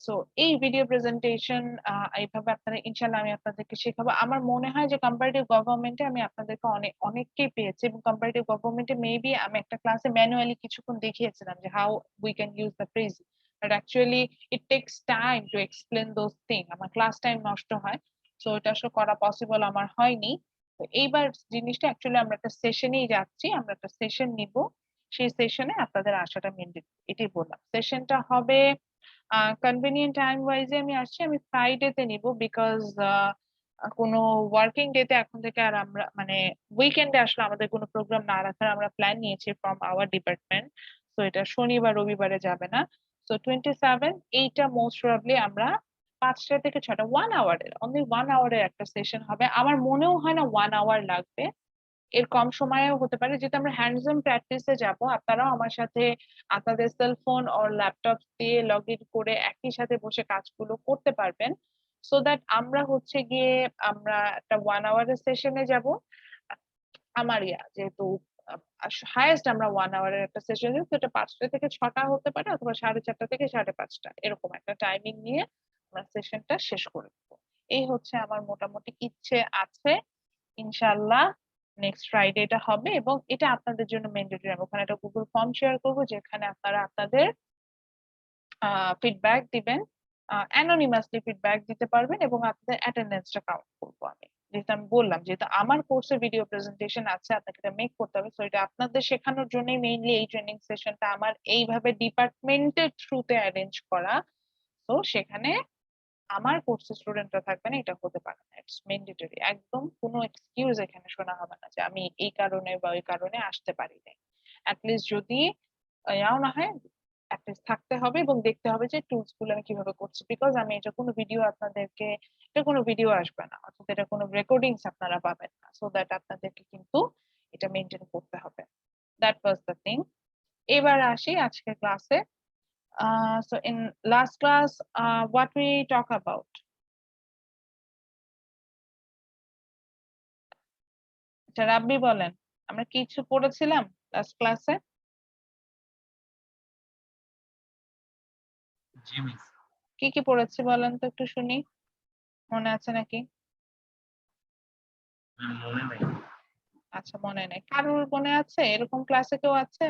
So এই video presentation এইভাবে আপনারা ইনশাল্লাহ আমি আপনাদেরকে শেখাবো। আমার মনে হয় যে কম্পারেটিভ গভর্নমেন্টে আমি আপনাদেরকে অনেককেই পেয়েছি, এবং কম্পারেটিভ গভর্নমেন্টে মেবি আমি একটা ক্লাসে ম্যানুয়ালি কিছুক্ষণ দেখিয়েছিলাম যে how we can use the phrase, but actually it tax time to explain those thing, আমার ক্লাস টাইম নষ্ট হয়, সো এটা আসলে করা পসিবল আমার হয়নি। তো এইবার জিনিসটা অ্যাকচুয়ালি আমরা একটা সেশনেই যাচ্ছি, আমরা একটা সেশন নিব, সেই সেশনে আপনাদের আসাটা মেনলি এটাই বললাম। সেশনটা হবে কনভেনিয়েন্ট টাইম ওয়াইজে আমি আসছি, আমি ফ্রাইডেতে নিব, বিকজ কোনো ওয়ার্কিং ডেতে এখন থেকে আর আমরা মানে উইকেন্ডে আসলে আমাদের কোনো প্রোগ্রাম না রাখার আমরা প্ল্যান নিয়েছি ফ্রম আওয়ার ডিপার্টমেন্ট। তো এটা শনিবার রবিবারে যাবে না। তো 27 এইটা মোস্ট প্রবাবলি আমরা 5টা থেকে 6টা 1 আওয়ারের, অনলি 1 আওয়ারের একটা সেশন হবে। আমার মনেও হয় না 1 আওয়ার লাগবে, এর কম সময়েও হতে পারে, যেহেতু আমরা হ্যান্ডস অন প্র্যাকটিসে যাব। আপনারাও আমার সাথে আপনাদের সেলফোন ও ল্যাপটপ দিয়ে লগ ইন করে একই সাথে বসে কাজগুলো করতে পারবেন, সো দ্যাট আমরা হচ্ছে গিয়ে আমরা একটা 1 আওয়ারের সেশনে যাব। আমার যেহেতু হাইয়েস্ট আমরা 1 আওয়ারের একটা সেশন দিব, তো এটা 5টা থেকে 6টা হতে পারে, অথবা 4:30 থেকে 5:30 এরকম একটা টাইমিং নিয়ে আমরা সেশনটা শেষ করে দেবো। এই হচ্ছে আমার মোটামুটি ইচ্ছে আছে। ইনশাল্লাহ নেক্সট ফ্রাইডে এটা হবে, এবং এটা আপনাদের জন্য ম্যান্ডেটরি। আমি ওখানে একটা গুগল ফর্ম শেয়ার করবো, যেখানে আপনারা আপনাদের ফিডব্যাক দিবেন, অ্যানোনিমাসলি ফিডব্যাক দিতে পারবেন, এবং আপনাদের অ্যাটেন্ডেন্সটা কাউন্ট করবো আমি। যেহেতু আমি বললাম, যেহেতু আমার কোর্সে ভিডিও প্রেজেন্টেশন আছে, আপনাকে এটা মেক করতে হবে, তো এটা আপনাদের শেখানোর জন্যই মেইনলি এই ট্রেনিং সেশনটা আমার এইভাবে ডিপার্টমেন্টের থ্রুতে অ্যারেঞ্জ করা। তো সেখানে আমার কোর্সের স্টুডেন্টরা থাকবে না, এটা হতে পারে না, ইটস ম্যান্ডেটরি, একদম কোনো এক্সকিউজ এখানে শোনা হবে না যে আমি এই কারণে বা ওই কারণে আসতে পারি নাই। অ্যাটলিস্ট যদি ইয়াও না হয়, অ্যাটলিস্ট থাকতে হবে এবং দেখতে হবে যে টুলস গুলো আমি কিভাবে করছি, বিকজ আমি এটা কোনো ভিডিও আপনাদেরকে, এটা কোনো ভিডিও আসবে না, অর্থাৎ এটা কোনো রেকর্ডিংস আপনারা পাবেন না, সো দ্যাট আপনাদেরকে কিন্তু এটা মেনটেন করতে হবে। That was the thing. এবার আসি আজকের ক্লাসে। So in last class, what we talk about? আচ্ছা রাব্বি বলেন, আমরা কিছু পড়েছিলাম লাস্ট ক্লাসে? জি মিস। কি কি পড়েছি বলেন তো একটু শুনি, মনে আছে নাকি? মনে নাই। আচ্ছা মনে নেই, কারোর মনে আছে? এরকম ক্লাসে কেউ আছে?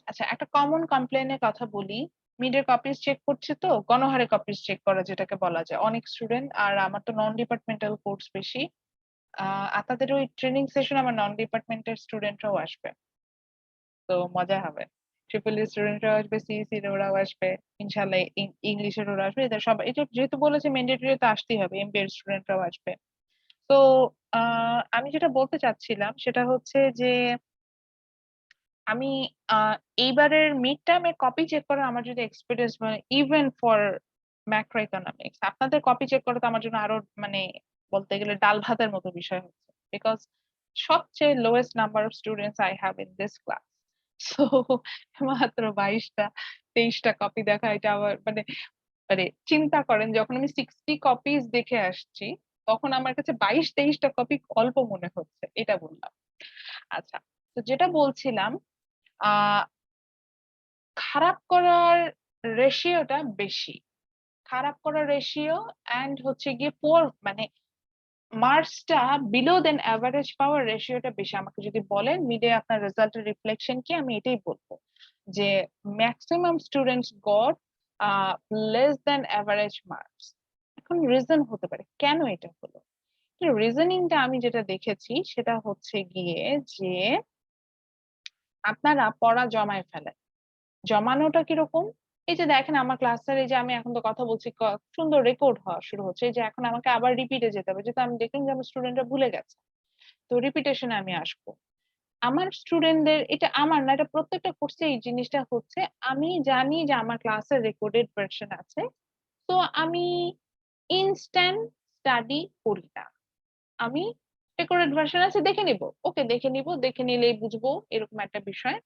আচ্ছা একটা কমন কমপ্লেনের কথা বলি, মিডের কপিজ চেক করছি, তো গণহারে কপিজ চেক করা যেটাকে বলা যায়, অনেক স্টুডেন্ট, আর আমার তো নন ডিপার্টমেন্টাল কোর্স বেশি, আপনাদের ওই ট্রেনিং সেশন আমার নন ডিপার্টমেন্টের স্টুডেন্টরাও আসবে, তো মজা হবে। ট্রিপল ই স্টুডেন্টরাও আসবে, সিইসি ওরাও আসবে, ইনশাল্লাহ ইংলিশের ওরা আসবে, এদের সবাই, এটা যেহেতু বলেছে ম্যান্ডেটরি তো আসতেই হবে, এমবিএ এর স্টুডেন্টরাও আসবে। তো আমি যেটা বলতে চাচ্ছিলাম সেটা হচ্ছে যে আমি আহ, এইবারের মিড টার্মে কপি চেক করা আমার যদি এক্সপিরিয়েন্স, মানে ইভেন ফর ম্যাক্রো ইকোনমিক্স, আপনাদের কপি চেক করা তো আমার জন্য আরো মানে বলতে গেলে ডাল ভাতের মতো বিষয় হচ্ছে, বিকজ সবচেয়ে lowest number of students I have in this class. So মাত্র 22টা 23টা কপি দেখা, এটা আবার মানে মানে চিন্তা করেন, যখন আমি 60 কপিজ দেখে আসছি, তখন আমার কাছে 22-23টা কপি অল্প মনে হচ্ছে, এটা বললাম। আচ্ছা, তো যেটা বলছিলাম, আহ খারাপ করার রেশিওটা বেশি, খারাপ করার রেশিও এন্ড হচ্ছে গিয়ে পোর মানে মার্কসটা বিলো দেন অ্যাভারেজ পাওয়ার রেশিওটা বেশি। আমাকে যদি বলেন মিডে আপনার রেজাল্টের রিফ্লেকশন কি, আমি এটাই বলবো যে maximum students goat less than average marks. এখন রিজন হতে পারে কেন এটা হলো, রিজনিংটা আমি যেটা দেখেছি সেটা হচ্ছে গিয়ে যে আপনারা পড়া জমায় ফেলেন। জমানোটা কিরকম, এই যে দেখেন আমার ক্লাসের, এই যে আমি এখন তো কথা বলছি, সুন্দর রেকর্ড হওয়া শুরু হচ্ছে, এই যে এখন আমাকে আবার রিপিটে যেতে হবে, যেহেতু আমি দেখলাম যে আমার স্টুডেন্টরা ভুলে গেছে, তো রিপিটেশনে আমি আসবো। আমার স্টুডেন্টদের, এটা আমার না, এটা প্রত্যেকটা কোর্সে এই জিনিসটা হচ্ছে, আমি জানি যে আমার ক্লাসের রেকর্ডেড ভার্সন আছে, তো আমি ইনস্ট্যান্ট স্টাডি করি না, আমি রেকর্ডেড ভার্সন আছে দেখে নিব, ওকে দেখে নিব, দেখে নিলেই বুঝবো, এরকম একটা বিষয়।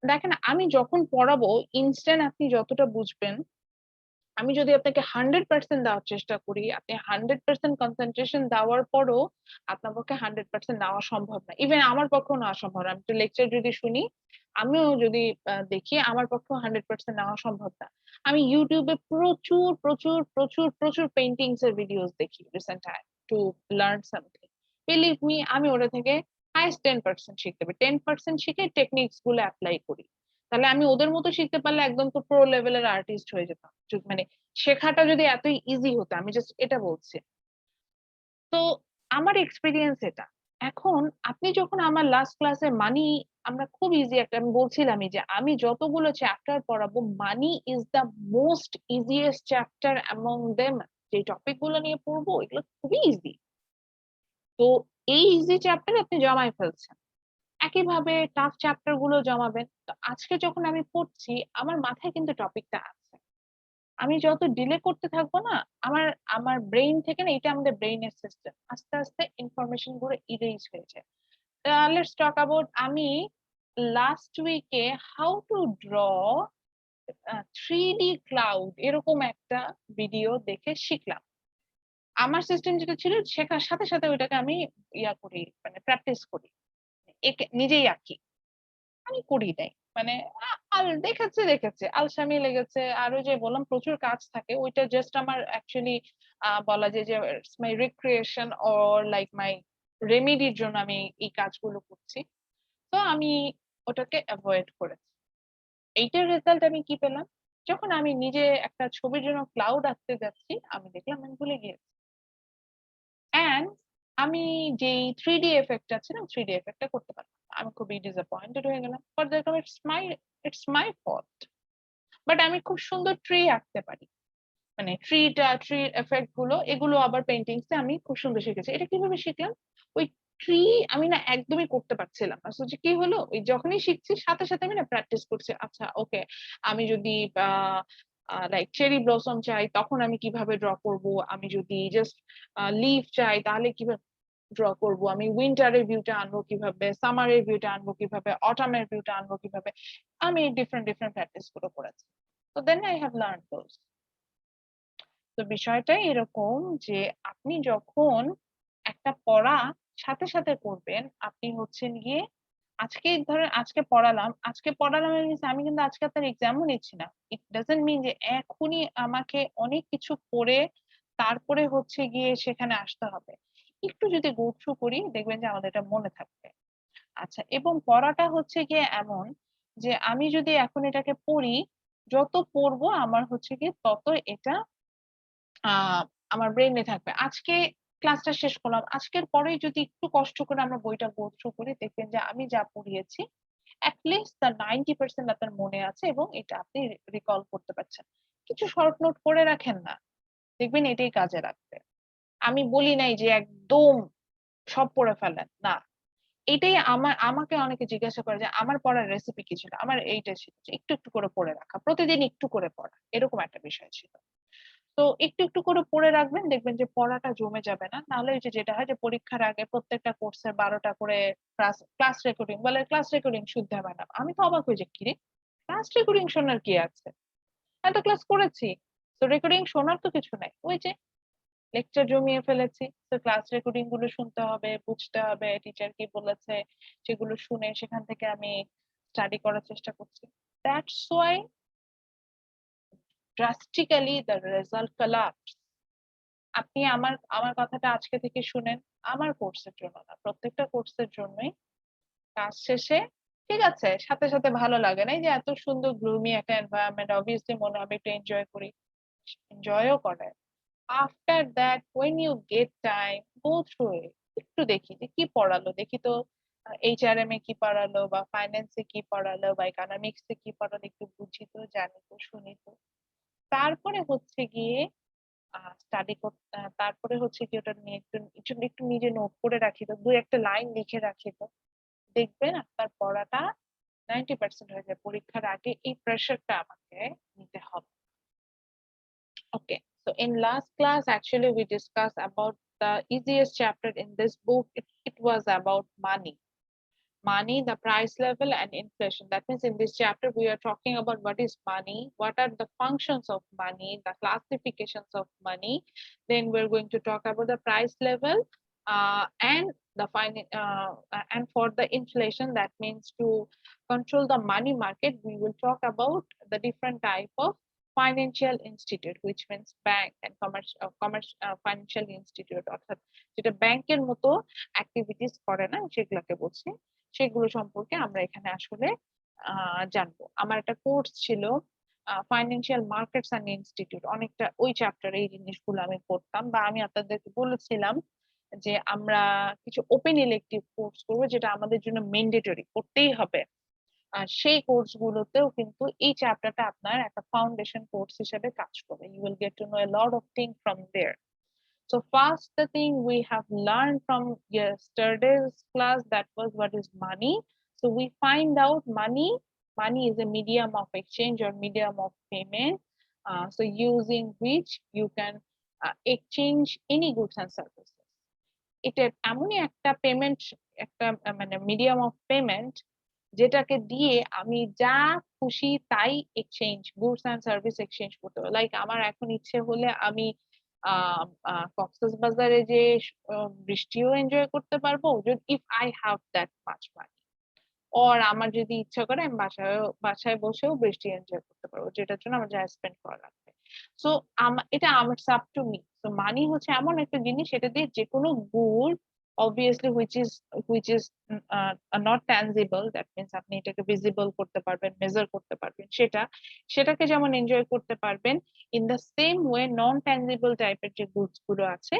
দেখেন আমি যখন পড়াবো, ইনস্ট্যান্ট আপনি যতটা বুঝবেন, আমি যদি আপনাকে 100% দেওয়ার চেষ্টা করি, আপনি 100% কনসেন্ট্রেশন দেওয়ার পরও আপনার পক্ষে 100% নেওয়া সম্ভব না। ইভেন আমার পক্ষেও নেওয়া সম্ভব না। আমি তো লেকচার যদি শুনি, আমিও যদি দেখি, আমার পক্ষেও 100% নেওয়া সম্ভব না। আমি ইউটিউবে প্রচুর প্রচুর প্রচুর প্রচুর পেইন্টিংস এর ভিডিওস দেখি recent time to learn something. Believe me, আমি ওটা থেকে হাইয়েস্ট 10% শিখতে পারি। 10% শিখে টেকনিক্স গুলো অ্যাপ্লাই করি। তাহলে আমি ওদের মতো শিখতে পারলে একদম তো প্রো লেভেলের আর্টিস্ট হয়ে যেতাম। মানে শেখাটা যদি এতই ইজি হতো, আমি জাস্ট এটা বলছি। তো আমার এক্সপেরিয়েন্স এটা। এখন আপনি যখন আমার লাস্ট ক্লাসে মানি, আমরা খুব ইজি একটা, আমি বলছিলামই যে আমি যতগুলো চ্যাপ্টার পড়াবো, money is the most easiest chapter among them. যে টপিক গুলো নিয়ে পড়বো এগুলো খুবই ইজি। তো এই ইজি চ্যাপ্টার আপনি জমায় ফেলছেন, একইভাবে টাফ চ্যাপ্টার গুলো জমাবেন। তো আজকে যখন আমি পড়ছি, আমার মাথায় কিন্তু টপিকটা আছে। আমি যত ডিলে করতে থাকবো না, আমার আমার ব্রেইন থেকে না, এটা আমাদের ব্রেইনের সিস্টেম, আস্তে আস্তে ইনফরমেশন গুলো ইরেজ হয়ে যায়। লেটস টক অ্যাবাউট, আমি লাস্ট উইকে how to draw 3D cloud এরকম একটা ভিডিও দেখে শিখলাম। আমার সিস্টেম যেটা ছিল, শেখার সাথে সাথে ওইটাকে আমি ইয়া করি, মানে প্র্যাকটিস করি, নিজেই আঁকি। আমি করি নাই। মানে দেখেছে আলসামি লেগেছে। আর ওই যে বললাম প্রচুর কাজ থাকে, ওইটা জাস্ট আমার অ্যাকচুয়ালি বলা যায় যে it's my recreation or like my রেমেডির জন্য আমি এই কাজগুলো করছি। তো আমি ওটাকে অ্যাভয়েড করেছি। এইটার রেজাল্ট আমি কি পেলাম? যখন আমি নিজে একটা ছবির জন্য ক্লাউড আঁকতে যাচ্ছি, আমি দেখলাম আমি ভুলে গিয়েছি। অ্যান্ড আমি যেই 3D এফেক্টটা ছিল, 3D এফেক্টটা করতে পারলাম না। আমি খুবই ডিসঅ্যাপয়েন্টেড হয়ে গেলাম। পর্যায়ক্রমে ইটস মাই ফল্ট। বাট আমি খুব সুন্দর ট্রি আঁকতে পারি। মানে ট্রি এফেক্ট গুলো, এগুলো আবার পেইন্টিংস এ আমি খুব সুন্দর শিখেছি। এটা কিভাবে শিখলাম? ওই ট্রি আমি না একদমই করতে পারছিলাম না। সো কি হলো, ওই যখনই শিখছি সাথে সাথে আমি না প্র্যাকটিস করছি। আচ্ছা ওকে, আমি যদি লাইক চেরি ব্লসম চাই তখন আমি কিভাবে ড্র করব, আমি যদি জাস্ট লিফ চাই তাহলে কিভাবে ড্র করব, আমি উইন্টারের ভিউটা আনবো কিভাবে, সামারের ভিউটা আনবো কিভাবে, অটামের ভিউটা আনবো কিভাবে, আমি ডিফারেন্ট ডিফারেন্ট প্র্যাকটিস গুলো করেছি। তো then I have learn those. তো বিষয়টা এরকম যে আপনি যখন একটা পড়া সাথে সাথে করবেন, আপনি হচ্ছেন গিয়ে আজকে ধরেন আজকে পড়ালাম means আমি কিন্তু আজকে আপনার এক্সামও নিচ্ছি না। ইট ডাজন্ট মিন যে এখনই আমাকে অনেক কিছু পড়ে তারপরে হচ্ছে গিয়ে সেখানে আসতে হবে। একটু যদি গো থ্রু করি দেখবেন যে আমাদের এটা মনে থাকবে। আচ্ছা, এবং পড়াটা হচ্ছে গিয়ে এমন যে আমি যদি এখন এটাকে পড়ি, যত পড়বো আমার হচ্ছে গিয়ে তত এটা আহ আমার ব্রেইনে থাকবে। আজকে ক্লাসটা শেষ করলাম, আজকের পরেই যদি একটু কষ্ট করে আমরা বইটা গো থ্রু করি, দেখবেন যে আমি যা পড়িয়েছি অ্যাটলিস্ট তার 90% আপনার মনে আছে এবং এটা আপনি রিকল করতে পারছেন। কিছু শর্ট নোট করে রাখেন না, দেখবেন এটাই কাজে লাগবে। আমি বলি নাই যে একদম সব পড়ে ফেলেন না। এটাই আমাকে অনেকে জিজ্ঞাসা করে যে আমার পড়ার রেসিপি কি ছিল, আমার এইটা ছিল যে একটু একটু করে পড়ে রাখা, প্রতিদিন একটু করে পড়া, এরকম একটা বিষয় ছিল। তো একটু একটু করে পড়ে রাখবেন, দেখবেন যে পড়াটা জমে যাবে না। নাহলে ওই যে যেটা হয় যে পরীক্ষার আগে প্রত্যেকটা কোর্সের 12টা করে ক্লাস ক্লাস রেকর্ডিং বলে, ক্লাস রেকর্ডিং শুনতে হবে না। আমি তো অবাক হয়ে যে কিরে, ক্লাস রেকর্ডিং শোনার কি আছে, আমি তো ক্লাস করেছি। তো রেকর্ডিং শোনার তো কিছু নাই, ওই যে লেকচার জমিয়ে ফেলেছি। তো ক্লাস রেকর্ডিং গুলো শুনতে হবে, বুঝতে হবে, টিচার কি বলেছে সেগুলো শুনে সেখান থেকে আমি স্টাডি করার চেষ্টা করছি। That's why drastically the result collapse. আপনি আমার আমার কথাটা আজকে থেকে শুনেন, আমার কোর্সের জন্য না, প্রত্যেকটা কোর্সের জন্যই। কাজ শেষে ঠিক আছে, সাথে সাথে ভালো লাগে না, এই যে এত সুন্দর গ্লুমি একটা এনভায়রনমেন্ট, অবভিয়াসলি মনে হবে একটু এনজয় করি, এনজয়ও করে। After that when you get time go through it, একটু দেখি যে কি পড়ালো, দেখি তো এইচআরএম এ কি পড়ালো, বা ফাইন্যান্সে কি পড়ালো, বা ইকোনমিক্স এ কি পড়ালো, একটু বুঝি তো, জানি তো, শুনি তো। তারপরে হচ্ছে গিয়ে স্টাডি করতে, তারপরে হচ্ছে কি ওটা নিয়ে একটু একটু একটু নিজে নোট করে রাখি তো, দুই একটা লাইন লিখে রাখি তো, দেখবেন আপনার পড়াটা 90% হয়ে যায়। পরীক্ষার আগে এই প্রেশারটা আমাকে নিতে হবে। ওকে, so in last class actually we discussed about the easiest chapter in this book. It was about money. money, the price level, and inflation. That means in this chapter, we are talking about what is money, what are the functions of money, the classifications of money. Then we're going to talk about the price level and and for the inflation, that means to control the money market, we will talk about the different type of financial institute, which means bank and financial institute, অর্থাৎ যেটা ব্যাংকের মতো activities করে না সেগুলোকে বলছি। সেগুলো সম্পর্কে আমরা এখানে আসলে জানবো। আমার একটা কোর্স ছিল ফাইন্যান্সিয়াল মার্কেটস অ্যান্ড ইনস্টিটিউট, অনেকটা ওই চ্যাপ্টারে এই জিনিসগুলো আমি পড়তাম, বা আমি আপনাদেরকে বলেছিলাম যে আমরা কিছু ওপেন ইলেকটিভ কোর্স করবো যেটা আমাদের জন্য ম্যান্ডেটরি করতেই হবে। সেই কোর্স গুলোতেও কিন্তু এই চ্যাপ্টারটা আপনার একটা ফাউন্ডেশন কোর্স হিসেবে কাজ করবে। You will get to know a lot of things from there. So first, the thing we have learned from yesterday's class, that was what is money. So we find out money is a medium of exchange or medium of payment. So using which you can exchange any goods and services. এটা এমনই একটা payment, একটা মানে medium of payment যেটাকে দিয়ে আমি যা খুশি তাই exchange, goods and service exchange করতে পারি। লাইক আমার এখন ইচ্ছে হলে আমি কক্সবাজারে যে বৃষ্টিও এনজয় করতে পারবো, if I have that much money. Or আমার যদি ইচ্ছা করে আমি বাসায় বসেও বৃষ্টি এনজয় করতে পারবো, যেটার জন্য আমার যা স্পেন্ড করা লাগবে। সো এটা আমার আপ টু মি। তো মানি হচ্ছে এমন একটা জিনিস, সেটা দিয়ে যেকোনো good, obviously which is not tangible, that means আপনি এটাকে ভিজিবল করতে পারবেন, মেজার করতে পারবেন, সেটাকে যেমন এনজয় করতে পারবেন, in the same way non tangible টাইপের যে গুডস গুলো আছে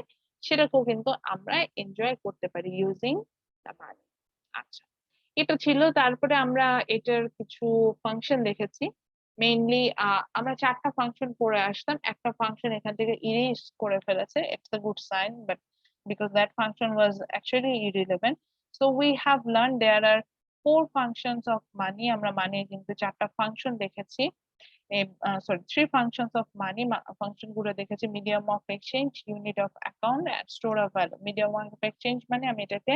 সেটাকেও কিন্তু আমরা এনজয় করতে পারি ইউজিং দ্য মানি। আচ্ছা, এটা ছিল। তারপরে আমরা এটার কিছু ফাংশন দেখেছি। মেইনলি আমরা ৪ টা ফাংশন পড়ে আসতাম। একটা ফাংশন এখান থেকে ইরেজ করে ফেলেছে। It's a good sign, but because that function was actually irrelevant. So we have learned there are 4 functions of money. আমরা মানি কিন্তু ৪ টা ফাংশন দেখেছি। Sorry, 3 functions of money function গুলো দেখেছি: medium of exchange, unit of account, and store of value. Medium of exchange মানে আমি এটাকে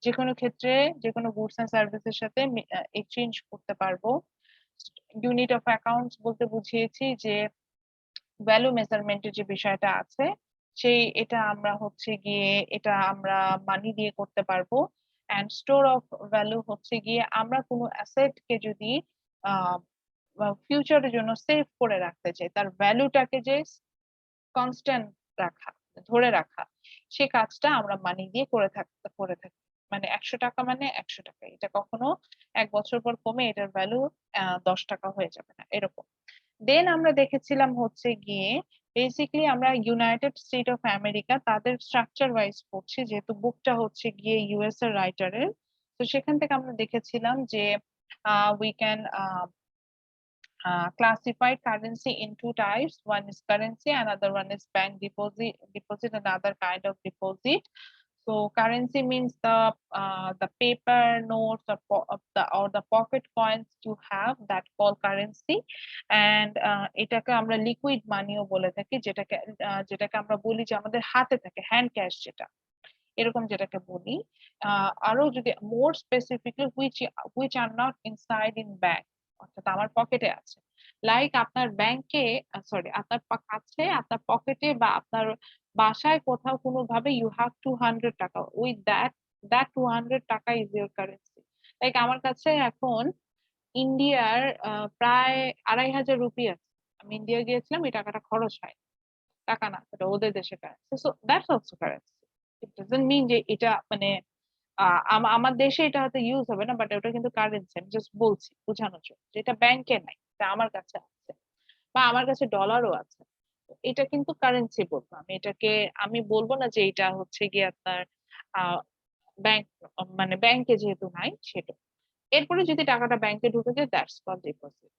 যেকোনো ক্ষেত্রে যেকোনো গুডস এন্ড সার্ভিসের সাথে এক্সচেঞ্জ করতে পারবো। ইউনিট অফ অ্যাকাউন্টস বলতে বুঝিয়েছি যে ভ্যালু মেজারমেন্টের যে বিষয়টা আছে, এটা আমরা হচ্ছে গিয়ে এটা আমরা মানি দিয়ে করতে পারবো। এন্ড স্টোর অফ ভ্যালু হচ্ছে গিয়ে আমরা কোনো অ্যাসেট কে যদি ফিউচারের জন্য সেভ করে রাখতে চাই, তার ভ্যালুটাকে যে কনস্ট্যান্ট রাখা, ধরে রাখা, সে কাজটা আমরা মানি দিয়ে করে থাকি। মানে ১০০ টাকা মানে ১০০ টাকা, এটা কখনো ১ বছর পর কমে এটার ভ্যালু ১০ টাকা হয়ে যাবে না, এরকম। দেন আমরা দেখেছিলাম হচ্ছে গিয়ে বেসিক্যালি আমরা ইউনাইটেড স্টেট অফ আমেরিকা তাদের স্ট্রাকচার ওয়াইজ পড়ছি, যেহেতু বুকটা হচ্ছে গিয়ে ইউএস এর রাইটারের। তো সেখান থেকে আমরা দেখেছিলাম যে we can classify currency in 2 types. One is currency, another one is bank deposit, another kind of deposit. So currency means the paper notes or the pocket coins you have, that call currency. And এটাকে আমরা liquid মানিও বলে থাকি, যেটাকে আমরা বলি যে আমাদের হাতে থাকে, হ্যান্ড ক্যাশ যেটা, এরকম যেটাকে বলি। আরো যদি মোর specifically which are not inside in bank, অর্থাৎ আমার পকেটে আছে। লাইক আপনার ব্যাংকে, সরি, আপনার কাছে, আপনার পকেটে বা আপনার বাসায় কোথাও কোনো ভাবে ইউ হ্যাভ 200 টাকা, উইথ দ্যাট 200 টাকা ইজ ইউর কারেন্সি। লাইক আমার কাছে এখন ইন্ডিয়ার প্রায় ২,৫০০ রুপি আছে। আমি ইন্ডিয়া গিয়েছিলাম, এই টাকাটা খরচ হয়, টাকা না, সেটা ওদের দেশের currency. So that's also currency. It doesn't mean যে এটা মানে আমার দেশে এটা হয়তো ইউজ হবে না, বাট ওটা কিন্তু কারেন্সি। আমি জাস্ট বলছি বোঝানোর জন্য, যেটা ব্যাংকে নাই, এটা আমার কাছে আছে, বা আমার কাছে ডলারও আছে। এটা কিন্তু কারেন্সি বলবো আমি এটাকে। আমি বলবো না যে এটা হচ্ছে গিয়ে আপনার ব্যাংক, মানে ব্যাংকে যেহেতু নাই সেটা। এরপরে যদি টাকাটা ব্যাংকে ঢুকে যায়, that's called deposit.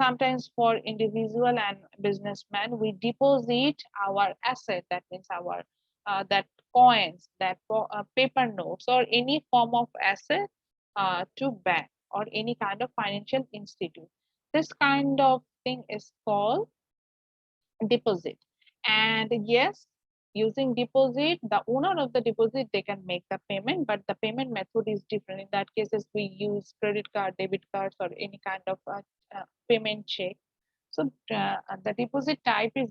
Sometimes for individual and businessmen, we deposit our asset, that means our that coins, that paper notes, or any form of asset to bank or any kind of financial institute. This kind of thing is called deposit. And yes, using deposit, the owner of the deposit, they can make the payment, but the payment method is different. In that cases, we use credit card, debit cards, or any kind of payment check. So the deposit type is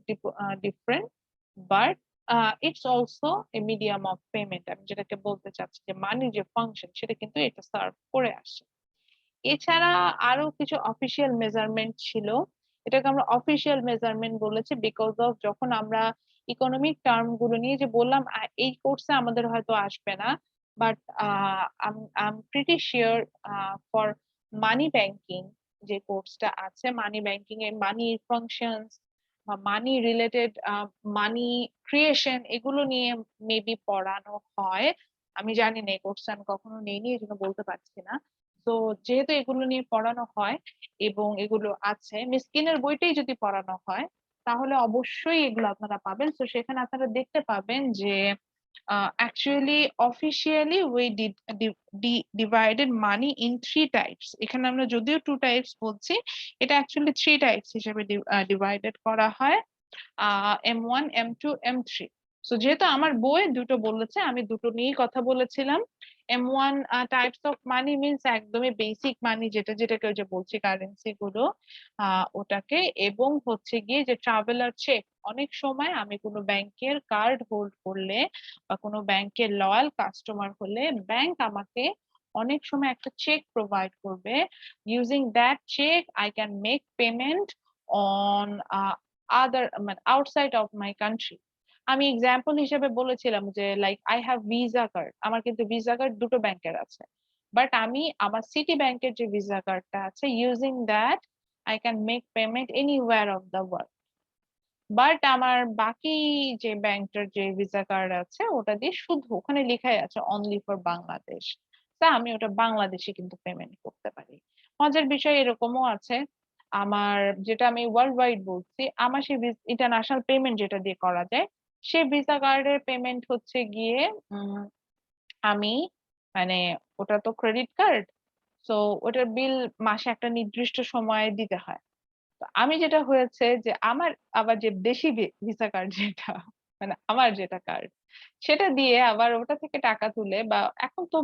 different, but it's also a medium of payment. আমি যেটাকে বলতে চাচ্ছি যে মানি যে function সেটা কিন্তু এটা serve করে আসে। এছাড়া আরো কিছু অফিসিয়াল মেজারমেন্ট ছিল, এটাকে আমরা অফিসিয়াল মেজারমেন্ট বলেছি বিকজ অফ যখন আমরা ইকোনমিক টার্ম গুলো নিয়ে যে বললাম এই কোর্সে আমাদের হয়তো আসবে না, but I am pretty sure for money banking যে কোর্সটা আছে, মানি ব্যাংকিং এর মানি ফাংশনস বা মানি রিলেটেড মানি ক্রিয়েশন এগুলো নিয়ে মেবি পড়ানো হয়। আমি জানি না, এই কোর্সটা আমি কখনো নেইনি, এই জন্য বলতে পারছি না। তো যেহেতু এগুলো নিয়ে পড়ানো হয় এবং এগুলো আছে, মিসকিনের বইটাই যদি পড়ানো হয় তাহলে অবশ্যই এগুলো আপনারা পাবেন। তো সেখানে আপনারা দেখতে পাবেন যে actually officially we divided money in 3 types. এখানে আমরা যদিও 2 টাইপস বলছি, এটা অ্যাকচুয়ালি 3 টাইপস হিসেবে ডিভাইডেড করা হয়, M1, M2, M3। সো যেহেতু আমার বই দুটো বলেছে, আমি দুটো নিয়েই কথা বলেছিলাম। M1 types of money means একদমই বেসিক মানি, যেটাকে ওই যে বলছি কারেন্সি গুলো, ওটাকে, এবং হচ্ছে গিয়ে যে ট্রাভেলার চেক। অনেক সময় আমি কোনো ব্যাংকের কার্ড হোল্ড করলে বা কোনো ব্যাংকের লয়াল কাস্টমার হলে ব্যাংক আমাকে অনেক সময় একটা চেক প্রোভাইড করবে। Using that check I can make payment on other মানে আউটসাইড অফ মাই কান্ট্রি। আমি এক্সাম্পল হিসেবে বলেছিলাম যে like I have visa card, আমার কিন্তু ভিসা কার্ড দুটো ব্যাংকের আছে, বাট আমি আমার সিটি ব্যাংকের যে ভিসা কার্ডটা আছে, using that I can make payment anywhere of the world. But আমার বাকি যে ব্যাংকটার যে ভিসা কার্ড আছে ওটা দিয়ে শুধু ওখানে লেখাই আছে অনলি ফর বাংলাদেশ, তা আমি ওটা বাংলাদেশে কিন্তু পেমেন্ট করতে পারি। মজার বিষয় এরকমও আছে, আমার যেটা আমি ওয়ার্ল্ড ওয়াইড বলছি, আমার সেই ইন্টারন্যাশনাল পেমেন্ট যেটা দিয়ে করা যায়, সে ভিসা কার্ডের পেমেন্ট হচ্ছে গিয়ে আমি মানে ওটা তো ক্রেডিট কার্ড, তো ওটার বিল মাসে একটা নির্দিষ্ট সময়ে দিতে হয়। তো আমি যেটা হয়েছে যে আমার আবার যে দেশি ভিসা কার্ড যেটা, মানে আমার যেটা কার্ড, সেটা দিয়ে আবার ওটা থেকে টাকা তুলে, বা এখন তো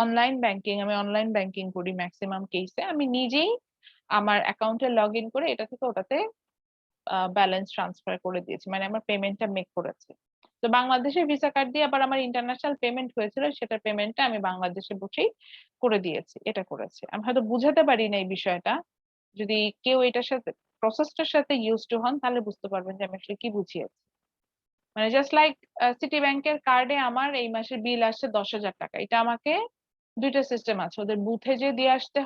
অনলাইন ব্যাংকিং, আমি অনলাইন ব্যাংকিং করি ম্যাক্সিমাম কেসে, আমি নিজেই আমার অ্যাকাউন্টে লগ ইন করে এটা থেকে ওটাতে ব্যালেন্স ট্রান্সফার করে দিয়েছি, মানে আমার পেমেন্টটা মেক করেছে। তো বাংলাদেশের ভিসা কার্ড দিয়ে আবার আমার ইন্টারন্যাশনাল পেমেন্ট হয়েছিল, সেটা পেমেন্টটা আমি বাংলাদেশে বসেই করে দিয়েছি, এটা করেছি। আমি হয়তো বুঝাতে পারি না এই বিষয়টা, যদি কেউ এটার সাথে প্রসেসটার সাথে ইউজ টু হন তাহলে বুঝতে পারবেন যে আমি আসলে কি বুঝিয়েছি। মানে জাস্ট লাইক সিটি ব্যাংকের কার্ডে আমার এই মাসের বিল আসছে 10,000 টাকা, এটা আমাকে দুইটা সিস্টেম আছে, ওদের বুথে যে দিয়ে আসতে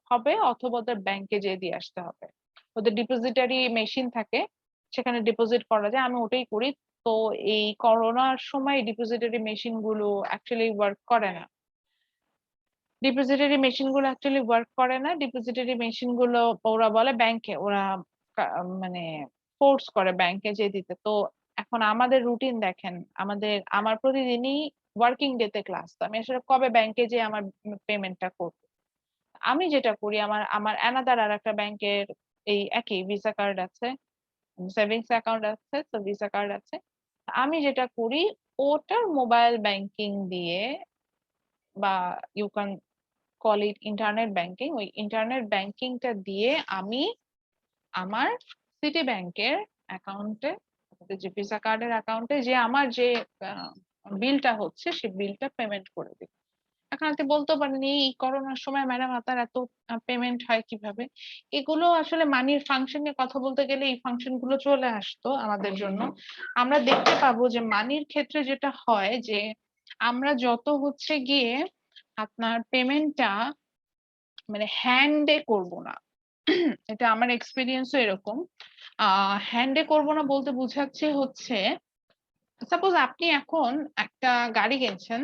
হবে অথবা ওদের ব্যাংকে যে দিয়ে আসতে হবে। ওদের ডিপোজিটারি মেশিন থাকে, সেখানে ডিপোজিট করা যায়, আমি ওটাই করি। তো এই করোনার সময় ডিপোজিটারি মেশিন গুলো অ্যাকচুয়ালি ওয়ার্ক করে না, ডিপোজিটারি মেশিন গুলো অ্যাকচুয়ালি ওয়ার্ক করে না, ডিপোজিটারি মেশিন গুলো ওরা বলে ব্যাংকে, ওরা মানে ফোর্স করে ব্যাংকে যে দিতে। তো এখন আমাদের রুটিন দেখেন, আমার প্রতিদিনই ওয়ার্কিং ডে তে ক্লাস, তো আমি আসলে কবে ব্যাংকে যে আমার পেমেন্টটা করবো? আমি যেটা করি, আমার আমার অ্যানাদার আর একটা ব্যাংকের এই একই ভিসা কার্ড আছে, সেভিংস অ্যাকাউন্ট আছে, তো ভিসা কার্ড আছে। আমি যেটা করি, ওটার মোবাইল ব্যাংকিং দিয়ে, বা you can call it internet banking, ওই ইন্টারনেট ব্যাংকিংটা দিয়ে আমি আমার সিটি ব্যাংকের অ্যাকাউন্টে, যে ভিসা কার্ডের অ্যাকাউন্টে যে আমার যে বিলটা হচ্ছে সেই বিলটা পেমেন্ট করে দিই। এখন আপনি বলতে পারেন এই করোনার সময় ম্যাডাম আপনার এত পেমেন্ট হয় কিভাবে? এগুলো আসলে মানির ফাংশন নিয়ে কথা বলতে গেলে এই ফাংশন গুলো চলে আসতো আমাদের জন্য। আমরা দেখতে পাবো যে মানির ক্ষেত্রে যেটা হয় যে আমরা যত হচ্ছে গিয়ে আপনার পেমেন্টটা মানে হ্যান্ডে করব না, এটা আমার এক্সপিরিয়েন্সও এরকম। হ্যান্ডে করব না বলতে বুঝাচ্ছে হচ্ছে, সাপোজ আপনি এখন একটা গাড়ি কিনছেন,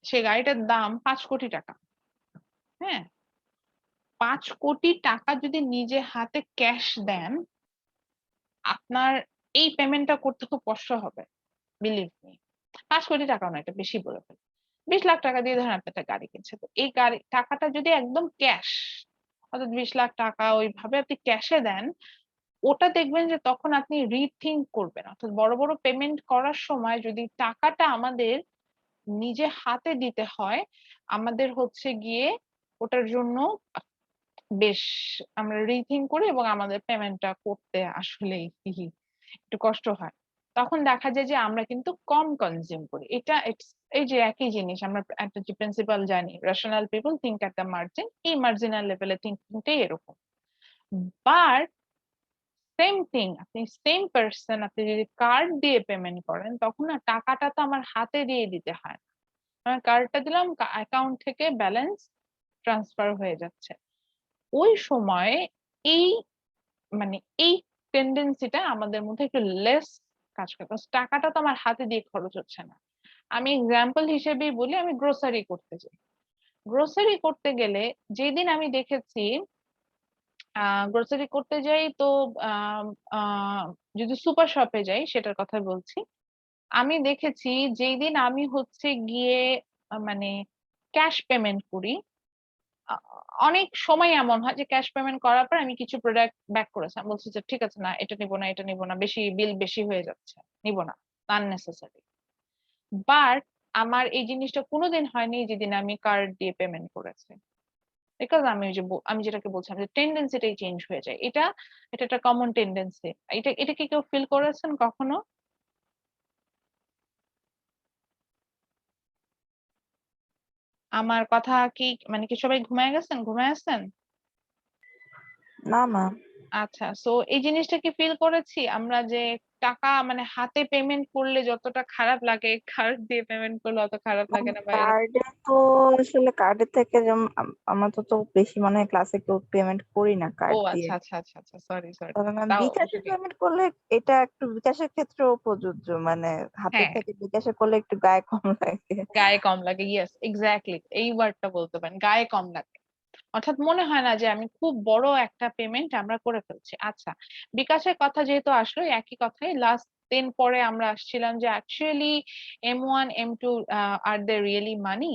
সে গাড়িটার দাম 5 কোটি টাকা। হ্যাঁ, 5 কোটি টাকা যদি নিজে হাতে ক্যাশ দেন, আপনার এই পেমেন্টটা করতে খুব কষ্ট হবে, বিলিভ মি। 5 কোটি টাকা না, এটা বেশি বলে ফেলি, 20 লাখ টাকা দিয়ে ধরেন আপনি একটা গাড়ি কিনছেন, তো এই গাড়ি টাকাটা যদি একদম ক্যাশ, অর্থাৎ 20 লাখ টাকা ওইভাবে আপনি ক্যাশে দেন, ওটা দেখবেন যে তখন আপনি রিথিঙ্ক করবেন, অর্থাৎ বড় বড় পেমেন্ট করার সময় যদি টাকাটা আমাদের নিজে হাতে দিতে হয়, আমাদের হচ্ছে গিয়ে ওটার জন্য বেশ আমরা রিথিঙ্ক করি এবং আমাদের পেমেন্টটা করতে আসলেই একটু কষ্ট হয়। তখন দেখা যায় যে আমরা কিন্তু কম কনজিউম করি। এটা এই যে একই জিনিস আমরা একটা যে প্রিন্সিপাল জানি, rational people think at the margin, এই মার্জিনাল লেভেলে থিঙ্কিংটাই এরকম। বাট সেম থিং, আপনি সেম পার্সন আপনি যদি কার্ড দিয়ে পেমেন্ট করেন, তখন না টাকাটা তো আমার হাতে দিয়ে দিতে হয় না। আমার কার্ডটা দিলাম, অ্যাকাউন্ট থেকে ব্যালেন্স ট্রান্সফার হয়ে যাচ্ছে। ওই সময় এই মানে এই টেন্ডেন্সিটা আমাদের মধ্যে একটু লেস কাজ করে, টাকাটা তো আমার হাতে দিয়ে খরচ হচ্ছে না। আমি এক্সাম্পল হিসেবেই বলি, আমি গ্রোসারি করতে যাই। গ্রোসারি করতে গেলে যেদিন আমি দেখেছি গ্রোসারি করতে যাই তো আহ, আহ, যদি সুপার শপে যাই সেটার কথা বলছি, আমি দেখেছি যেই দিন আমি হচ্ছে গিয়ে মানে ক্যাশ পেমেন্ট করি, আ- অনেক সময় এমন হয় যে ক্যাশ পেমেন্ট করার পর আমি কিছু প্রোডাক্ট ব্যাক করেছি, আমি বলছি যে ঠিক আছে না এটা নিবো না, এটা নিবো না, বেশি বিল বেশি হয়ে যাচ্ছে, নিবো না, আননেসেসারি। বাট আমার এই জিনিসটা কোনোদিন হয়নি যেদিন আমি কার্ড দিয়ে পেমেন্ট করেছি, বিকজ আমি ওই যে আমি যেটাকে বলছিলাম যে টেন্ডেন্সিটাই চেঞ্জ হয়ে যায়। এটা এটা একটা কমন টেন্ডেন্সি। এটা কি কেউ ফিল করেছেন কখনো? আমার কথা কি মানে কি সবাই ঘুমায় গেছেন, ঘুমায় আছেন? না ম্যাম। আচ্ছা, সো এই জিনিসটা কি ফিল করেছি আমরা যে টাকা মানে হাতে পেমেন্ট করলে যতটা খারাপ লাগে, কার্ড দিয়ে পেমেন্ট করলে অত খারাপ লাগে না, বা এরকম? কার্ডে তো আসলে কার্ডের থেকে যেমন আমরা তো বেশি মনে হয় ক্লাসে কেউ পেমেন্ট করি না ও কার্ড দিয়ে। আচ্ছা আচ্ছা আচ্ছা আচ্ছা, সরি সরি। তবে ম্যাম তাও বিকাশে যদি পেমেন্ট করলে এটা একটু বিকাশের ক্ষেত্রেও প্রযোজ্য, মানে হাতের হ্যাঁ, থেকে বিকাশে করলে একটু গায়ে কম লাগে। গায়ে কম লাগে, ইয়েস এক্স্যাক্টলি এই ওয়ার্ডটা বলতে পারেন, গায়ে কম লাগে। অর্থাৎ মনে হয় না যে আমি খুব বড় একটা পেমেন্ট আমরা করে ফেলছি। আচ্ছা, বিকাশের কথা যেহেতু আসলো, একই কথাই লাস্ট দিন পরে আমরা আসছিলাম যে actually M1 M2 are they really money?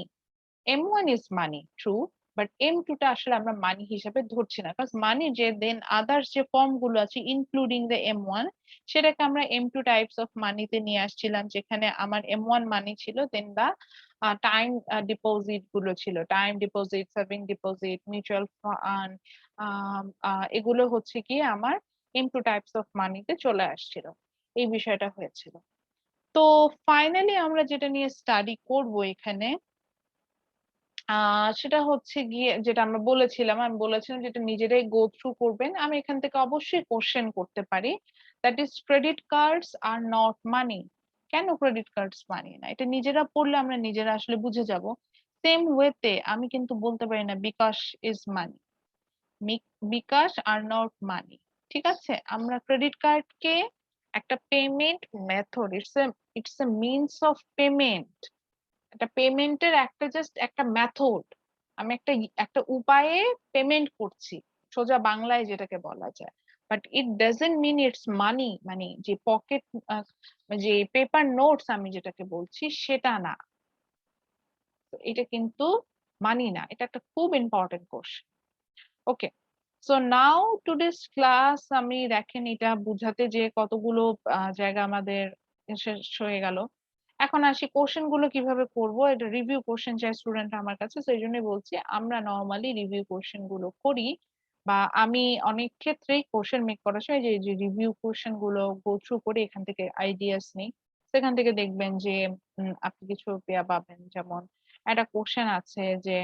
M1 is money, true, but M2 টা আসলে আমরা মানি হিসেবে ধরছি না, কারণ মানি যে দেন আদার্স যে ফর্ম গুলো আছে ইনক্লুডিং দ্য M1, সেটাকে আমরা M2 টাইপস অফ মানিতে নিয়ে আসছিলাম, যেখানে আমার M1 মানি ছিল, দেন দা টাইম ডিপোজিট গুলো ছিল, time deposit, saving deposit, mutual fund, এগুলো হচ্ছে কি আমার M2 টাইপস অফ মানিতে চলে আসছিল। এই বিষয়টা হয়েছিল। তো ফাইনালি আমরা যেটা নিয়ে স্টাডি করব এখানে, সেটা হচ্ছে গিয়ে যেটা আমরা বলেছিলাম, আমি বলেছিলাম যেটা নিজেরাই গো থ্রু করবেন। আমি এখান থেকে অবশ্যই কোশ্চেন করতে পারি, that is credit cards are not মানি। কেন ক্রেডিট কার্ডস মানি না, এটা নিজেরা পড়লে আমরা নিজেরা আসলে বুঝে যাব। সেম ওয়েতে আমি কিন্তু বলতে পারি না বিকাশ is money, bKash are not মানি। ঠিক আছে, আমরা ক্রেডিট কার্ডকে একটা payment method, it's a means of payment, একটা পেমেন্টের একটা জাস্ট একটা মেথড। আমি একটা একটা উপায়ে পেমেন্ট করছি, সোজা বাংলায় যেটাকে বলা যায়। But it doesn't mean it's money, মানে যে পকেট যে পেপার নোটস আমি যেটাকে বলছি সেটা না। তো এটা কিন্তু মানি না, এটা একটা খুব ইম্পর্টেন্ট কোশ্চেন। ওকে, সো নাও টুডেস ক্লাস আমি দেখেন এটা বুঝাতে যে কতগুলো জায়গা আমাদের শেষ হয়ে গেল। এখন আসি কোশ্চেন গুলো কিভাবে করব, এটা রিভিউ কোশ্চেন চাই স্টুডেন্ট আমার কাছে, সেই জন্যই বলছি আমরা নর্মালি রিভিউ কোশ্চেন গুলো করি, বা আমি অনেক ক্ষেত্রেই কোশ্চেন মেক করার সময় যে যে রিভিউ কোশ্চেন গুলো গো থ্রু করে এখান থেকে আইডিয়াস নেই। সেখান থেকে দেখবেন যে আপনি কিছু পেয়া পাবেন। যেমন একটা কোশ্চেন আছে যে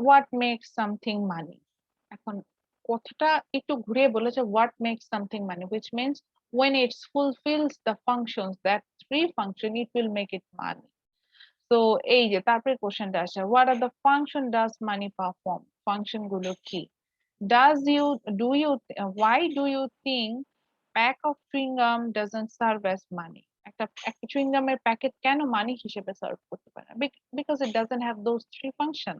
হোয়াট মেক্স সামথিং মানি। এখন কথাটা একটু ঘুরিয়ে বলেছে, what makes something money, which means when it fulfills the functions, that three function, it will make it money. তো এই যে তারপরে কোশ্চেনটা আসে, what are the function does money perform, function গুলো কি? does you do you why do you think pack of chewing gum doesn't serve as money? একটা একটা চুইং গামের প্যাকেট কেন মানি হিসেবে সার্ভ করতে পারে না? Because it doesn't have those three function.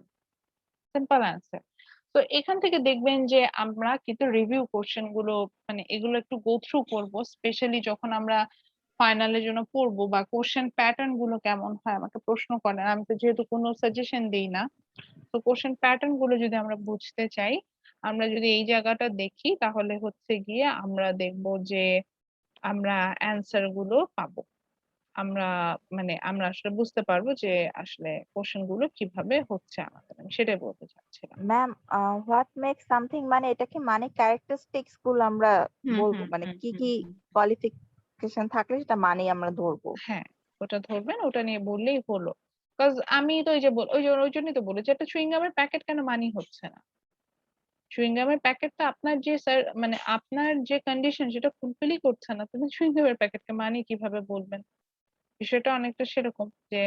Simple answer. তো এখান থেকে দেখবেন যে আমরা কিন্তু রিভিউ কোশ্চেন গুলো মানে এগুলো একটু গো থ্রু করবো, স্পেশালি যখন আমরা ফাইনালের জন্য পড়বো, বা কোশ্চেন প্যাটার্ন গুলো কেমন হয় আমাকে প্রশ্ন করেন, আমি তো যেহেতু কোনো সাজেশন দিই না, তো কোশ্চেন প্যাটার্ন গুলো যদি আমরা বুঝতে চাই, আমরা যদি এই জায়গাটা দেখি তাহলে হচ্ছে গিয়ে আমরা দেখব যে আমরা অ্যান্সার গুলো পাবো। আমরা আমরা আসলে বুঝতে পারবো যে আসলে কোশ্চেন গুলো কিভাবে হচ্ছে আমাদের। আমি সেটাই বলতে চাচ্ছিলাম। ম্যাম, হোয়াট মেক্স সামথিং মানে এটা কি মানে ক্যারেক্টারিস্টিক্স গুলো আমরা হুম, বলবো, হুম, মানে হুম, কি হুম, কি হুম। কোয়ালিফিকেশন থাকলে সেটা মানেই আমরা ধরবো। হ্যাঁ, ওটা ধরবেন, ওটা নিয়ে বললেই হলো। কজ আমি তো ওই জন্যই তো বলেছি একটা চুইং গামের প্যাকেট কেন মানি হচ্ছে না? চুইং গামের প্যাকেটটা আপনার যে আপনার যে কন্ডিশন সেটা ফুলফিলই করছে না। তুমি চুইং গামের প্যাকেটকে মানি কিভাবে বলবেন? বিষয়টা অনেকটা সেরকম যে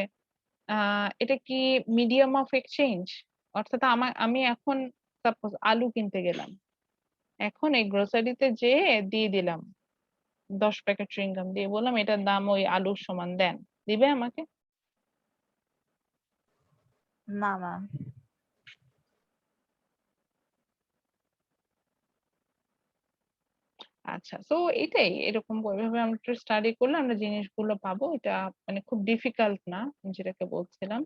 আ এটা কি মিডিয়াম অফ এক্সচেঞ্জ? অর্থাৎ আমি এখন সাপোজ আলু কিনতে গেলাম। এখন এই গ্রোসারিতে যেয়ে দিয়ে দিলাম ১০ প্যাকেট চুইং গাম দিয়ে বললাম এটার দাম ওই আলুর সমান দেন। দিবে আমাকে? না ম্যাম। আচ্ছা। সো এটাই এরকম এভাবে আমরা একটু স্টাডি করলে আমরা জিনিসগুলো পাবো। এটা খুব ডিফিকাল্ট না যেটাকে বলছিলাম।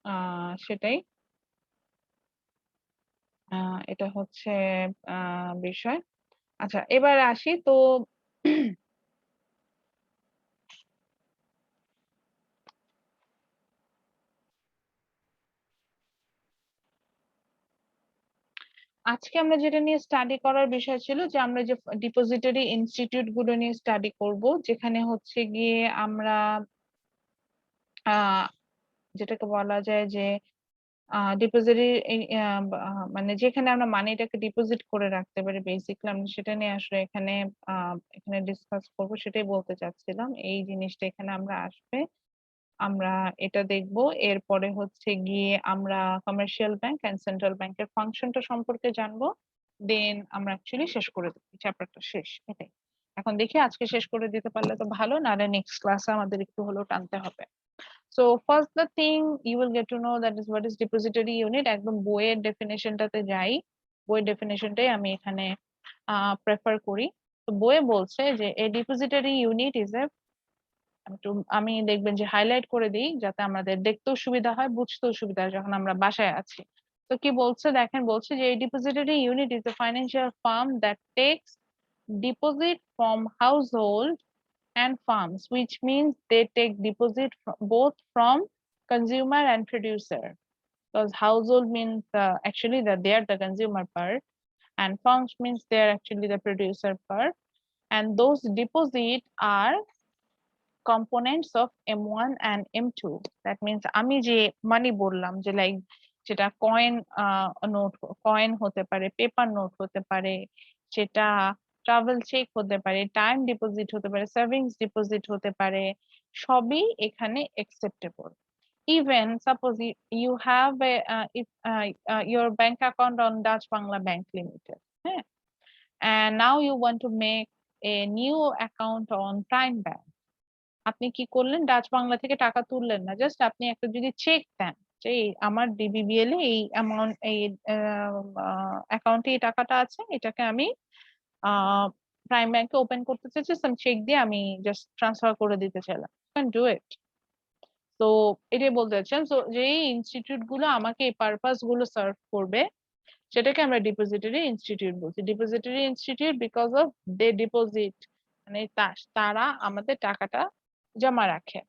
আ সেটাই। আ এটা হচ্ছে আ বিষয়। আচ্ছা এবার আসি তো আজকে আমরা যেটা নিয়ে স্টাডি করার বিষয় ছিল যে আমরা যে ডিপোজিটরি ইনস্টিটিউট গুলো নিয়ে স্টাডি করব। যেখানে হচ্ছে গিয়ে আমরা আ যেটাকে বলা যায় যে ডিপোজিটরি এই যেখানে আমরা মানিটাকে ডিপোজিট করে রাখতে পারি বেসিক্যালি আমরা সেটা নিয়ে আসলে আ এখানে ডিসকাস করব সেটাই বলতে চাচ্ছিলাম। এই জিনিসটা এখানে আমরা আসবে। আমরা এটা দেখব। এরপরে হচ্ছে গিয়ে আমরা কমার্শিয়াল ব্যাংক অ্যান্ড সেন্ট্রাল ব্যাংকের ফাংশনটা সম্পর্কে জানবো। দেন আমরা অ্যাকচুয়ালি শেষ করে দেব। চ্যাপ্টারটা শেষ। এটাই। এখন দেখি আজকে শেষ করে দিতে পারলে তো ভালো, নাহলে নেক্সট ক্লাসে আমাদের একটু হলেও টানতে হবে। So first the thing you will get to know that is what is depository unit. একদম বইয়ের ডেফিনিশনটাতে যাই। বইয়ের ডেফিনিশনটাই আমি এখানে প্রেফার করি। তো বইয়ে বলছে যে এ ডিপোজিটরি ইউনিট ইজ এ আমি দেখবেন যে হাইলাইট করে দিই যাতে আমাদের দেখতেও সুবিধা হয়, বুঝতেও সুবিধা হয় যখন আমরা বাসায় আছি। তো কি বলছে দেখেন বলছে যে এই depository unit is a financial firm that takes deposit from household and firms, which means they take deposit both from consumer and producer. Because household means actually that they are the consumer part, and firms means they are actually the producer part. And those deposit are components of M1 and M2. That means আমি যে মানি বললাম যে like যেটা note coin হতে পারে, paper note হতে পারে, সেটা ট্রাভেল চেক হতে পারে, টাইম ডিপোজিট হতে পারে, সেভিংস ডিপোজিট হতে পারে, সবই এখানে acceptable. Even suppose you have your bank account on Dutch Bangla Bank Limited, হ্যাঁ? And now you want to make a new account on Prime Bank. আপনি কি করলেন? ডাচ বাংলা থেকে টাকা তুললেন না। জাস্ট আপনি একটা যদি চেক দেন যে আমার ডিবিবিএল এ এই অ্যামাউন্ট এই অ্যাকাউন্টে এই টাকাটা আছে। এটাকে আমি আ প্রাইম ব্যাংকে ওপেন করতে চাইছি। সাম চেক দিয়ে আমি জাস্ট ট্রান্সফার করে দিতে চাইলাম। You can do it. তো এটাই বলতে চাচ্ছিলাম। সো যেই ইনস্টিটিউট গুলো আমাকে এই পারপাস গুলো সার্ভ করবে সেটাকে আমরা ডিপোজিটরি ইনস্টিটিউট বলছি। Depository institute because of they deposit তারা আমাদের টাকাটা জমা রাখে।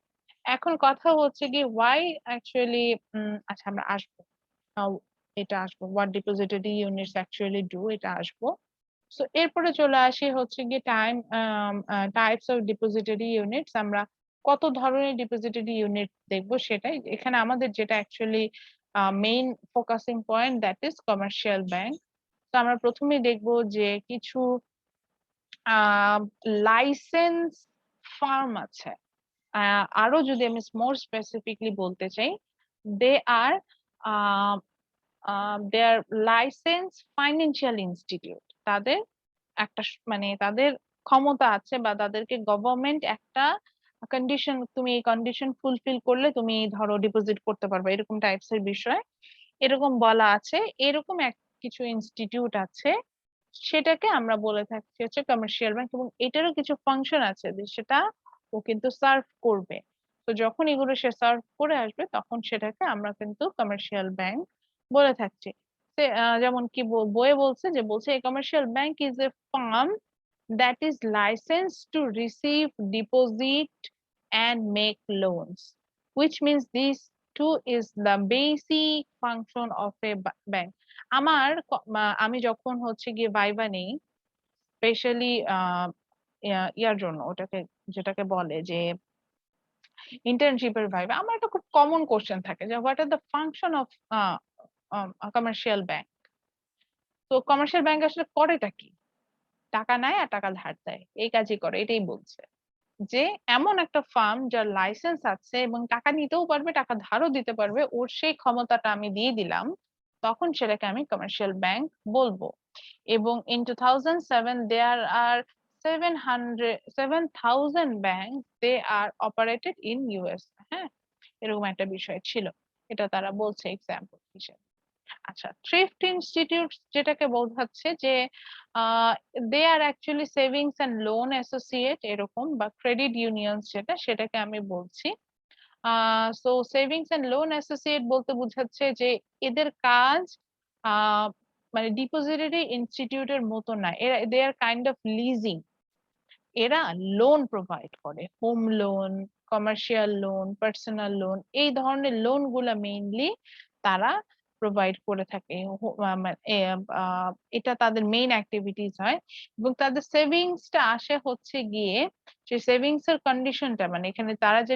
এখন কথা হচ্ছে গিয়ে why actually আচ্ছা আমরা আসবো। নাও এটা আসবো। What depository units actually do এটা আসবো। সো এরপরে চলে আসি হচ্ছে গিয়ে টাইপস অফ ডিপোজিটরি ইউনিটস। আমরা কত ধরনের ডিপোজিটরি ইউনিট দেখবো সেটাই। এখানে আমাদের যেটা actually main focusing point that is commercial bank. তো আমরা প্রথমেই দেখবো যে কিছু লাইসেন্স ফার্ম আছে। আরো যদি আমি মোর স্পেসিফিকলি বলতে চাই, দে আর দে আর লাইসেন্স ফাইন্যান্সিয়াল ইনস্টিটিউট। তাদের একটা তাদের ক্ষমতা আছে বা তাদেরকে গভর্নমেন্ট একটা কন্ডিশন, তুমি এই কন্ডিশন ফুলফিল করলে তুমি ধরো ডিপোজিট করতে পারবে, এরকম টাইপস এর বিষয় এরকম বলা আছে। এরকম কিছু ইনস্টিটিউট আছে, সেটাকে আমরা বলে থাকছি হচ্ছে কমার্শিয়াল ব্যাংক, এবং এটারও কিছু ফাংশন আছে যে সেটা ও কিন্তু সার্ভ করবে। তো যখন এগুলো সে সার্ভ করে আসবে তখন সেটাকে আমরা কিন্তু কমার্শিয়াল ব্যাংক বলে থাকছি। যেমন কি বইয়ে বলছে যে বলছে a commercial bank is a firm that is licensed to receive deposit and make loans, which means these two is the basic function of a bank. আমি যখন হচ্ছে গিয়ে ভাইবা নেই, স্পেশালি ইয়ার জন্য, ওটাকে যেটাকে বলে যে ইন্টার্নশিপের ভাইবা, আমার একটা খুব কমন কোশ্চেন থাকে যে what are the function of commercial bank. তো কমার্শিয়াল ব্যাংক আসলে করেটা কি? টাকা নেয় আর টাকা ধার দেয়, এই কাজই করে, এটাই বলছে। যে এমন একটা ফার্ম যার লাইসেন্স আছে এবং টাকা নিতেও পারবে, টাকা ধারও দিতে পারবে, ওর সেই ক্ষমতাটা আমি দিয়ে দিলাম, তখন সেটাকে আমি কমার্শিয়াল ব্যাংক বলবো। এবং in 2007 there are 7,000 banks, they are operated in US। হ্যাঁ, এরকম একটা বিষয় ছিল, এটা তারা বলছে এক্সাম্পল হিসেবে। আচ্ছা, থ্রিফট ইনস্টিটিউট যেটাকে বোঝাচ্ছে যে they are actually savings and loan associate এরকম, বা ক্রেডিট ইউনিয়ন সেটাকে আমি বলছি। So savings and loan associate বলতে বোঝাচ্ছে যে এদের কাজ মানে ডিপোজিটরি ইনস্টিটিউটের মতো না, এরা দে আর কাইন্ড অফ লিজিং। এরা লোন প্রোভাইড করে, home loan, commercial loan, personal loan, এই ধরনের লোন গুলা মেইনলি তারা প্রোভাইড করে থাকে। এটা তাদের মেইন অ্যাক্টিভিটিস হয়। এবং তাদের সেভিংসটা আসে হচ্ছে গিয়ে, সেই সেভিংস এর কন্ডিশনটা মানে এখানে তারা যে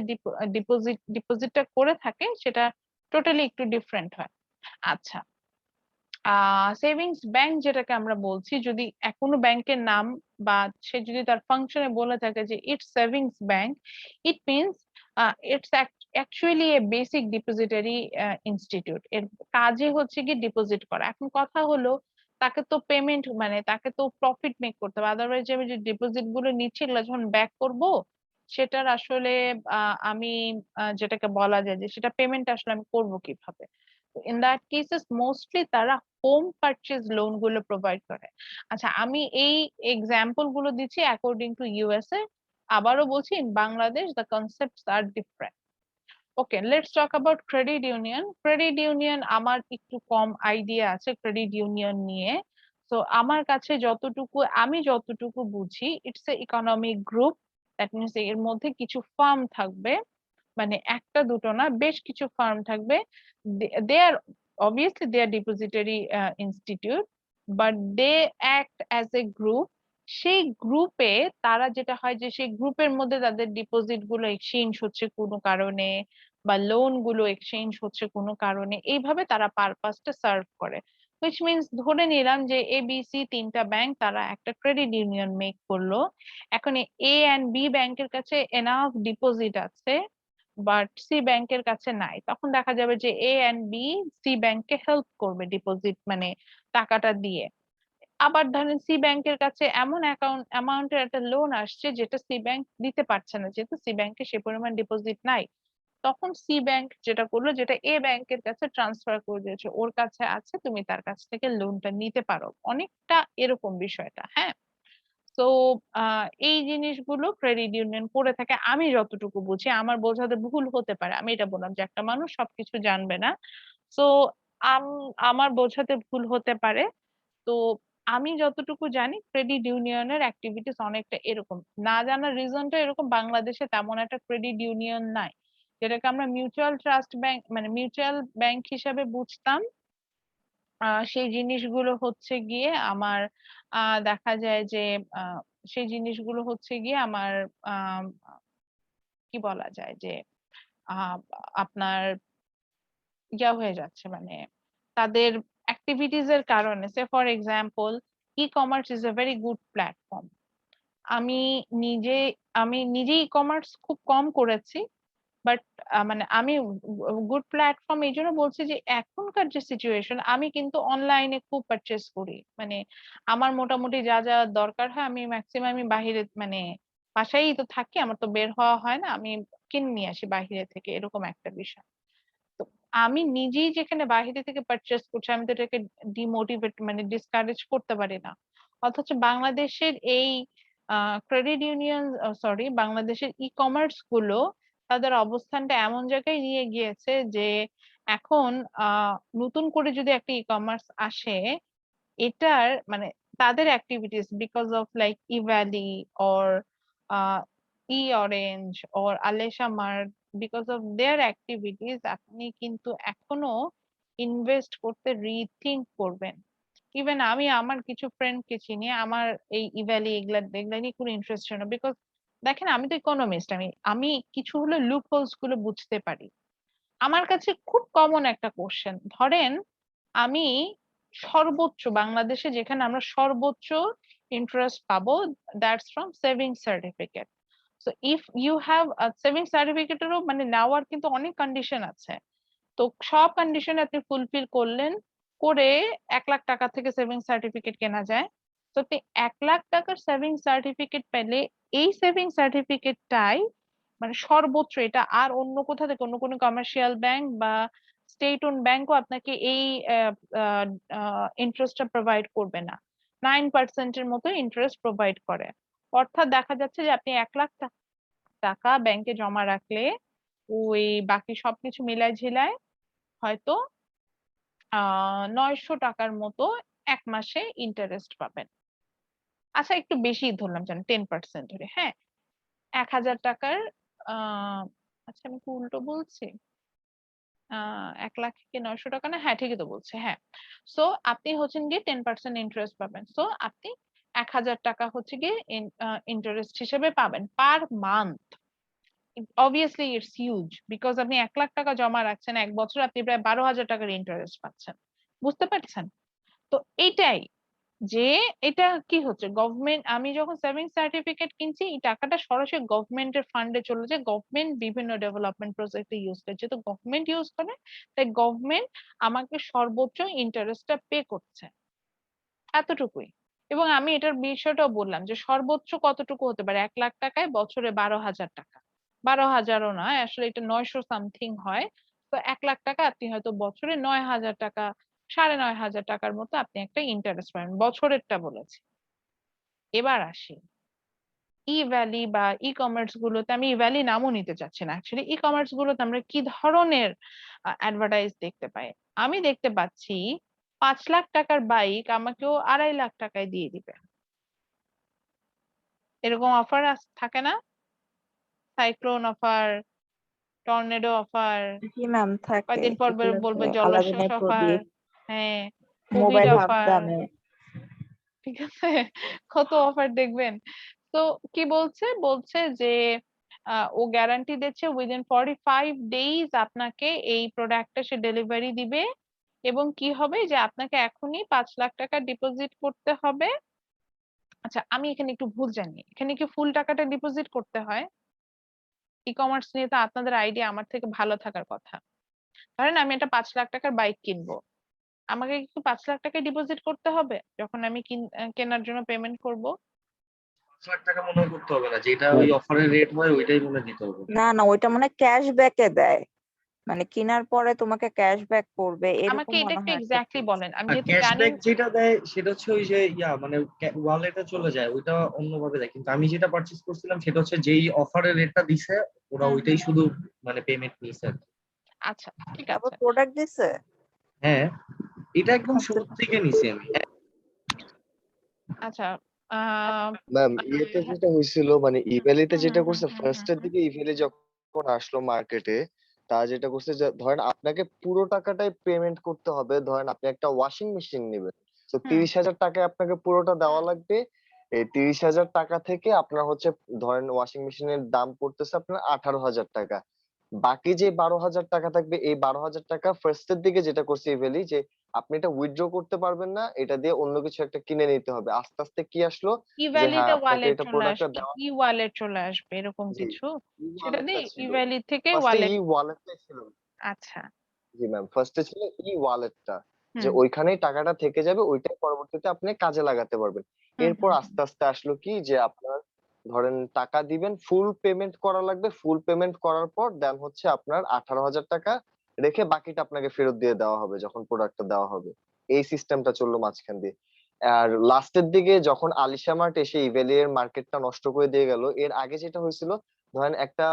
ডিপোজিটটা করে থাকে সেটা টোটালি একটু ডিফারেন্ট হয়। আচ্ছা, সেভিংস ব্যাংক যেটাকে আমরা বলছি, যদি কোনো ব্যাংকের নাম বা সে যদি তার ফাংশনে বলে থাকে যে it's savings bank, it means it's actually A basic depository institute. এর কাজে হচ্ছে কি ডিপোজিট করা। এখন কথা হলো, তাকে তো পেমেন্ট মানে তাকে তো প্রফিট মেক করতে হবে, আদারওয়াইজ আমি যে ডিপোজিট গুলো নিচ্ছি এগুলো যখন ব্যাক করব, সেটার আসলে আমি যেটাকে বলা যায় যে সেটা পেমেন্ট আসলে আমি করবো কিভাবে? ইন দ্যাট কেসেস মোস্টলি তারা হোম পারচেজ লোন গুলো প্রোভাইড করে। আচ্ছা, আমি এই এক্সাম্পল গুলো দিচ্ছি অ্যাকর্ডিং টু ইউএসএ। আবারও বলছি, in Bangladesh the concepts are different. Okay, let's talk about credit union. Credit union আমার একটু কম আইডিয়া আছে ক্রেডিট ইউনিয়ন নিয়ে। তো আমার কাছে আমি যতটুকু বুঝি, it's a economic group. That means এর মধ্যে কিছু ফার্ম থাকবে, মানে একটা দুটো না, বেশ কিছু ফার্ম থাকবে। দে আর obviously they are depository institute, but they act as a group। সেই গ্রুপে তারা যেটা হয় যে সেই গ্রুপের মধ্যে তাদের ডিপোজিট গুলো এক্সচেঞ্জ হচ্ছে কোনো কারণে, বা লোন গুলো এক্সচেঞ্জ হচ্ছে কোনো কারণে, এইভাবে তারা পারপাসটা সার্ভ করে। হুইচ মিনস ধরে নিলাম যে ABC তিনটা ব্যাংক তারা একটা ক্রেডিট ইউনিয়ন মেক করলো। এখন A and B ব্যাংকের কাছে এনাফ ডিপোজিট আছে, বাট সি ব্যাংকের কাছে নাই। তখন দেখা যাবে যে এ এন্ড বি সি ব্যাংককে হেল্প করবে ডিপোজিট মানে টাকাটা দিয়ে। আবার ধরেন সি ব্যাংকের কাছে এমন অ্যামাউন্টের একটা লোন আসছে যেটা সি ব্যাংক দিতে পারছে না, যেহেতু সি ব্যাংকে সে পরিমাণ ডিপোজিট নাই। তখন সি ব্যাংক যেটা করলো, যেটা এ ব্যাংকের কাছে ট্রান্সফার করে দিয়েছে, ওর কাছে আছে, তুমি তার কাছ থেকে লোনটা নিতে পারো, অনেকটা এরকম বিষয়টা। হ্যাঁ, তো এই জিনিসগুলো ক্রেডিট ইউনিয়ন করে থাকে আমি যতটুকু বুঝি। আমার বোঝাতে ভুল হতে পারে, আমি এটা বললাম যে একটা মানুষ সবকিছু জানবে না। তো আমার বোঝাতে ভুল হতে পারে। তো আমি যতটুকু জানি ক্রেডিট ইউনিয়নের অ্যাক্টিভিটিস অনেকটা এরকম। না জানার রিজনটা এরকম, বাংলাদেশে তেমন একটা ক্রেডিট ইউনিয়ন নাই, যেটাকে আমরা মিউচুয়াল ট্রাস্ট ব্যাংক মানে মিউচুয়াল ব্যাংক হিসাবে বুঝতাম। সেই জিনিসগুলো হচ্ছে গিয়ে আমার দেখা যায় যে আহ, সেই জিনিসগুলো হচ্ছে গিয়ে আমার আহ, কি বলা যায় যে আহ, আপনার হয়ে যাচ্ছে, মানে তাদের অ্যাক্টিভিটিজ এর কারণে। Say for example, e commerce is a very good platform. আমি নিজে আমি নিজে ই কমার্স খুব কম করেছি, বাট মানে আমি গুড প্ল্যাটফর্ম এই জন্য বলছি যে এখনকার যে সিচুয়েশন, আমি কিন্তু অনলাইনে খুব পারচেস করি। মানে আমার মোটামুটি যা যা দরকার হয় আমি ম্যাক্সিমাম আমি বাহিরে মানে বাসায়ই তো থাকি, আমার তো বের হওয়া হয় না, আমি কিনে নিয়ে আসি বাহিরে থেকে, এরকম একটা বিষয়। তো আমি নিজেই যেখানে বাইরে থেকে পারচেস করছি, আমি তো এটাকে ডিমোটিভেট মানে ডিসকারেজ করতে পারি না। অথচ বাংলাদেশের এই ক্রেডিট ইউনিয়ন, সরি, বাংলাদেশের ই কমার্স গুলো তাদের অবস্থানটা এমন জায়গায় নিয়ে গিয়েছে যে এখন নতুন করে যদি একটা ই-কমার্স আসে, এটার মানে তাদের activities because of like Evaly or Orange or Alesha Mart, because of their activities আপনি কিন্তু এখনো ইনভেস্ট করতে রিথিঙ্ক করবেন। ইভেন আমি আমার কিছু ফ্রেন্ডকে চিনি, আমার এই ইভ্যালি এগুলা এগুলা নিয়ে কোনো ইন্টারেস্ট ছিল না, বিকজ দেখেন আমি তো ইকোনমিস্ট, আমি আমি কিছু হলো লুপ হোলস গুলো বুঝতে পারি। আমার কাছে খুব কমন একটা কোশ্চেন, ধরেন আমি সর্বোচ্চ বাংলাদেশে যেখানে আমরা সর্বোচ্চ ইন্টারেস্ট পাবো, that's from saving certificate. So if you have saving সার্টিফিকেটেরও মানে নেওয়ার কিন্তু অনেক কন্ডিশন আছে। তো সব কন্ডিশন আপনি ফুলফিল করলেন, করে 1 লাখ টাকা থেকে সেভিং সার্টিফিকেট কেনা যায়। তো আপনি 1 লাখ টাকার সেভিং সার্টিফিকেট পেলে এই সেভিং সার্টিফিকেটটাই মানে সর্বোচ্চ, এটা আর অন্য কোথা থেকে অন্য কোনো কমার্শিয়াল ব্যাংক বা স্টেট ওন ব্যাংকও আপনাকে এই ইন্টারেস্টটা প্রোভাইড করবে না। 9% মতো ইন্টারেস্ট প্রোভাইড করে। অর্থাৎ দেখা যাচ্ছে যে আপনি 1 লাখ টাকা ব্যাংকে জমা রাখলে ওই বাকি সবকিছু মিলাই ঝিলায় হয়তো 900 টাকার মতো 1 মাসে ইন্টারেস্ট পাবেন। আচ্ছা একটু বেশি ধরলাম, জান 10% ধরে, হ্যাঁ। 1,000 টাকার আচ্ছা আমি কি উল্টো বলছি? 1 লাখে 900 টাকা না, হ্যাঁ ঠিকই তো বলছে, হ্যাঁ। সো আপনি হচ্ছেন গিয়ে 10% ইন্টারেস্ট পাবেন। সো আপনি 1,000 টাকা হচ্ছে গিয়ে ইন্টারেস্ট হিসেবে পাবেন per month. Obviously it's huge, because আপনি 1 লাখ টাকা জমা রাখছেন, 1 বছর আপনি প্রায় 12,000 টাকার ইন্টারেস্ট পাচ্ছেন। বুঝতে পারছেন? তো এইটাই যে এটা কি হচ্ছে, গভর্নমেন্ট, আমি যখন সেভিং সার্টিফিকেট কিনছি এই টাকাটা সরাসরি গভর্নমেন্টের ফান্ডে চলে যায়, গভর্নমেন্ট বিভিন্ন ডেভেলপমেন্ট প্রজেক্টে ইউজ করে, যেহেতু গভর্নমেন্ট ইউজ করে তাই গভর্নমেন্ট আমাকে সর্বোচ্চ ইন্টারেস্টটা পে করছে, এতটুকুই। এবং আমি এটার বিষয়টাও বললাম যে সর্বোচ্চ কতটুকু হতে পারে, 1 লাখ টাকায় বছরে 12,000 টাকা, 12,000ও নয় আসলে, এটা 900 সামথিং হয়। তো 1 লাখ টাকা আপনি হয়তো বছরে 9,000 টাকা, 9,500 টাকার মতো আপনি একটা ইন্টারেস্ট পাবেন, বছরেরটা বলেছি। এবার আসি ই ভ্যালি বা ই কমার্স গুলোতে, আমি ই ভ্যালি নামও নিতে চাচ্ছি না, অ্যাকচুয়ালি ই কমার্স গুলোতে আমরা কি ধরনের অ্যাডভার্টাইজ দেখতে পাই? আমি দেখতে পাচ্ছি 5 লাখ টাকার বাইক আমাকেও 2.5 লাখ টাকায় দিয়ে দিবে, এরকম অফার থাকে না? সাইক্লোন অফার, টর্নেডো অফার, জি ম্যাম, থাকে কয়দিন পর এগুলোতে বলবে জলোচ্ছ্বাস আলাদিনের অফার, প্রদীপ, হ্যাঁ, কোভিড মোবাইল হাফ অফার, দামে। ঠিক আছে, কত অফার দেখবেন। তো কি বলছে, বলছে যে ও গ্যারান্টি দিচ্ছে উইদিন 45 ডেজ আপনাকে এই প্রোডাক্টটা সে ডেলিভারি দিবে। এবং কি হবে যে আপনাকে এখনই 5 লাখ টাকা ডিপোজিট করতে হবে। আচ্ছা আমি এখানে একটু ভুল জানি, এখানে কি ফুল টাকাটা ডিপোজিট করতে হয়? ই কমার্স নিয়ে তো আপনাদের আইডিয়া আমার থেকে ভালো থাকার কথা। ধরেন আমি একটা 5 লাখ টাকার বাইক কিনবো, আমাকে কি 5 লাখ টাকা ডিপোজিট করতে হবে যখন আমি কেনার জন্য পেমেন্ট করব? 5 লাখ টাকা মনে হয় করতে হবে না, যেটা ওই অফারের রেট হয় ওইটাই মনে হয় দিতে হবে। না না, ওইটা মনে হয় ক্যাশব্যাকে দেয়, মানে কেনার পরে তোমাকে ক্যাশব্যাক করবে এরকম আমাকে এটা মনে একটু হয় একটা এক্স্যাক্টলি কিছু। বলেন, আমি আর যেহেতু জানি ক্যাশব্যাক না। যেটা দেয় সেটা হচ্ছে ওই যে মানে ওয়ালেটে চলে যায়, ওইটা অন্যভাবে দেয়। কিন্তু আমি যেটা পারচেজ করছিলাম সেটা হচ্ছে যেই অফারের রেটটা দিছে ওরা হুম ওইটাই হুম, শুধু মানে পেমেন্ট নিছে আর কি। আচ্ছা ঠিক তারপর আছে। প্রোডাক্ট দিছে। হ্যাঁ, এটা একদম আচ্ছা, শুরু থেকে নিছি আমি। আচ্ছা আহ ম্যাম, ইয়েতে হ্যাঁ, যেটা হয়েছিল মানে ইভ্যালিতে হুম যেটা হুম করছে হুম হুম ফার্স্টের হুম দিকে, ইভ্যালি যখন আসলো মার্কেটে, তা যেটা করছে যে ধরেন আপনাকে পুরো টাকাটাই পেমেন্ট করতে হবে। ধরেন আপনি একটা ওয়াশিং মেশিন নেবেন, তো হুম 30,000 টাকায় আপনাকে পুরোটা দেওয়া লাগবে। এই 30,000 টাকা থেকে আপনার হচ্ছে ধরেন ওয়াশিং মেশিনের দাম পড়তেছে আপনার 18,000 টাকা। বাকি যে 12,000 টাকা থাকবে, এই 12,000 টাকা ফার্স্টের দিকে যেটা করছে ইভ্যালি, যে আপনি এটা উইথড্র করতে পারবেন না, এটা দিয়ে অন্য কিছু একটা কিনে নিতে হবে। আস্তে আস্তে কি আসলো, ই যে হ্যাঁ ভ্যালিতে আপনাকে ওয়ালেট এটা চলে প্রোডাক্টটা আসবে, দেওয়া। ই ওয়ালেট চলে আসবে এরকম জি, কিছু, ই সেটা ওয়ালেটটা দিয়ে ই ছিল, ভ্যালি থেকে ফার্স্টে ওয়ালেট। ই ওয়ালেটটাই ছিল। আচ্ছা। জি ম্যাম, ফার্স্টে ছিল ই ওয়ালেটটা, যে হুম ওইখানেই টাকাটা থেকে যাবে, ওইটাই পরবর্তীতে আপনি কাজে লাগাতে পারবেন। হুম এরপর হুম হুম। আস্তে আস্তে আসলো কি, যে আপনার ধরেন টাকা দিবেন, ফুল পেমেন্ট করা লাগবে। ফুল পেমেন্ট করার পর দেন হচ্ছে আপনার 18,000 টাকা রেখে বাকিটা আপনাকে ফেরত দিয়ে দেওয়া হবে যখন প্রোডাক্টটা দেওয়া হবে। এই সিস্টেমটা চললো মাঝখান দিয়ে। আর লাস্টের দিকে যখন আলিশা মার্ট এসে ইভ্যালি এর মার্কেটটা নষ্ট করে দিয়ে গেল, এর আগে যেটা হয়েছিল ধরেন একটা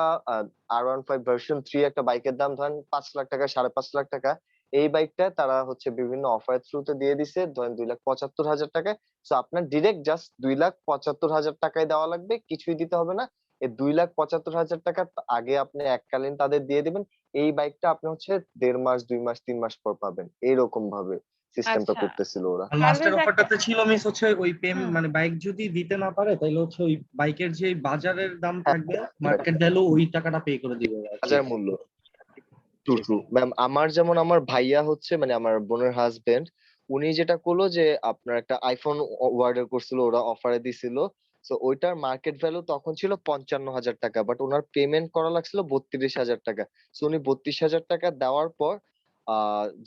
R15 ভার্সন 3 একটা বাইকের দাম ধরেন 5 লাখ টাকা 5.5 লাখ টাকা। এই বাইকটা তারা হচ্ছে বিভিন্ন অফারের থ্রুতে দিয়ে দিছে ধরেন 2,75,000 টাকায়। সো আপনার ডিরেক্ট জাস্ট 2,75,000 টাকায় দেওয়া লাগবে, কিছুই দিতে হবে না। এই 2,75,000 টাকা আগে আপনি এককালীন তাদের দিয়ে দিবেন। এই বাইকটা আপনি হচ্ছে 1.5 মাস 2 মাস 3 মাস পর পাবেন, এইরকম ভাবে সিস্টেমটা আচ্ছা করতেছিল ওরা। আর লাস্টের পারভেজ একটা অফারটাতে ছিল মিস হচ্ছে ওই হুম মানে বাইক যদি দিতে না পারে তাহলে হচ্ছে ওই বাইকের যে বাজারের দাম হ্যাঁ, থাকবে, মার্কেট ভ্যালু, ওই টাকাটা পে করে দিবে আর কি। বাজার মূল্য। ট্রু ট্রু ম্যাম, আমার যেমন আমার ভাইয়া হচ্ছে মানে আমার বোনের হাজবেন্ড, উনি যেটা করলো যে আপনার একটা আইফোন অর্ডার করছিল, ওরা অফারে দিছিল। তো ওইটার মার্কেট ভ্যালু তখন ছিল 55,000 টাকা, বাট ওনার পেমেন্ট করা লাগছিল 32,000 টাকা। তো উনি 32,000 টাকা দেওয়ার পর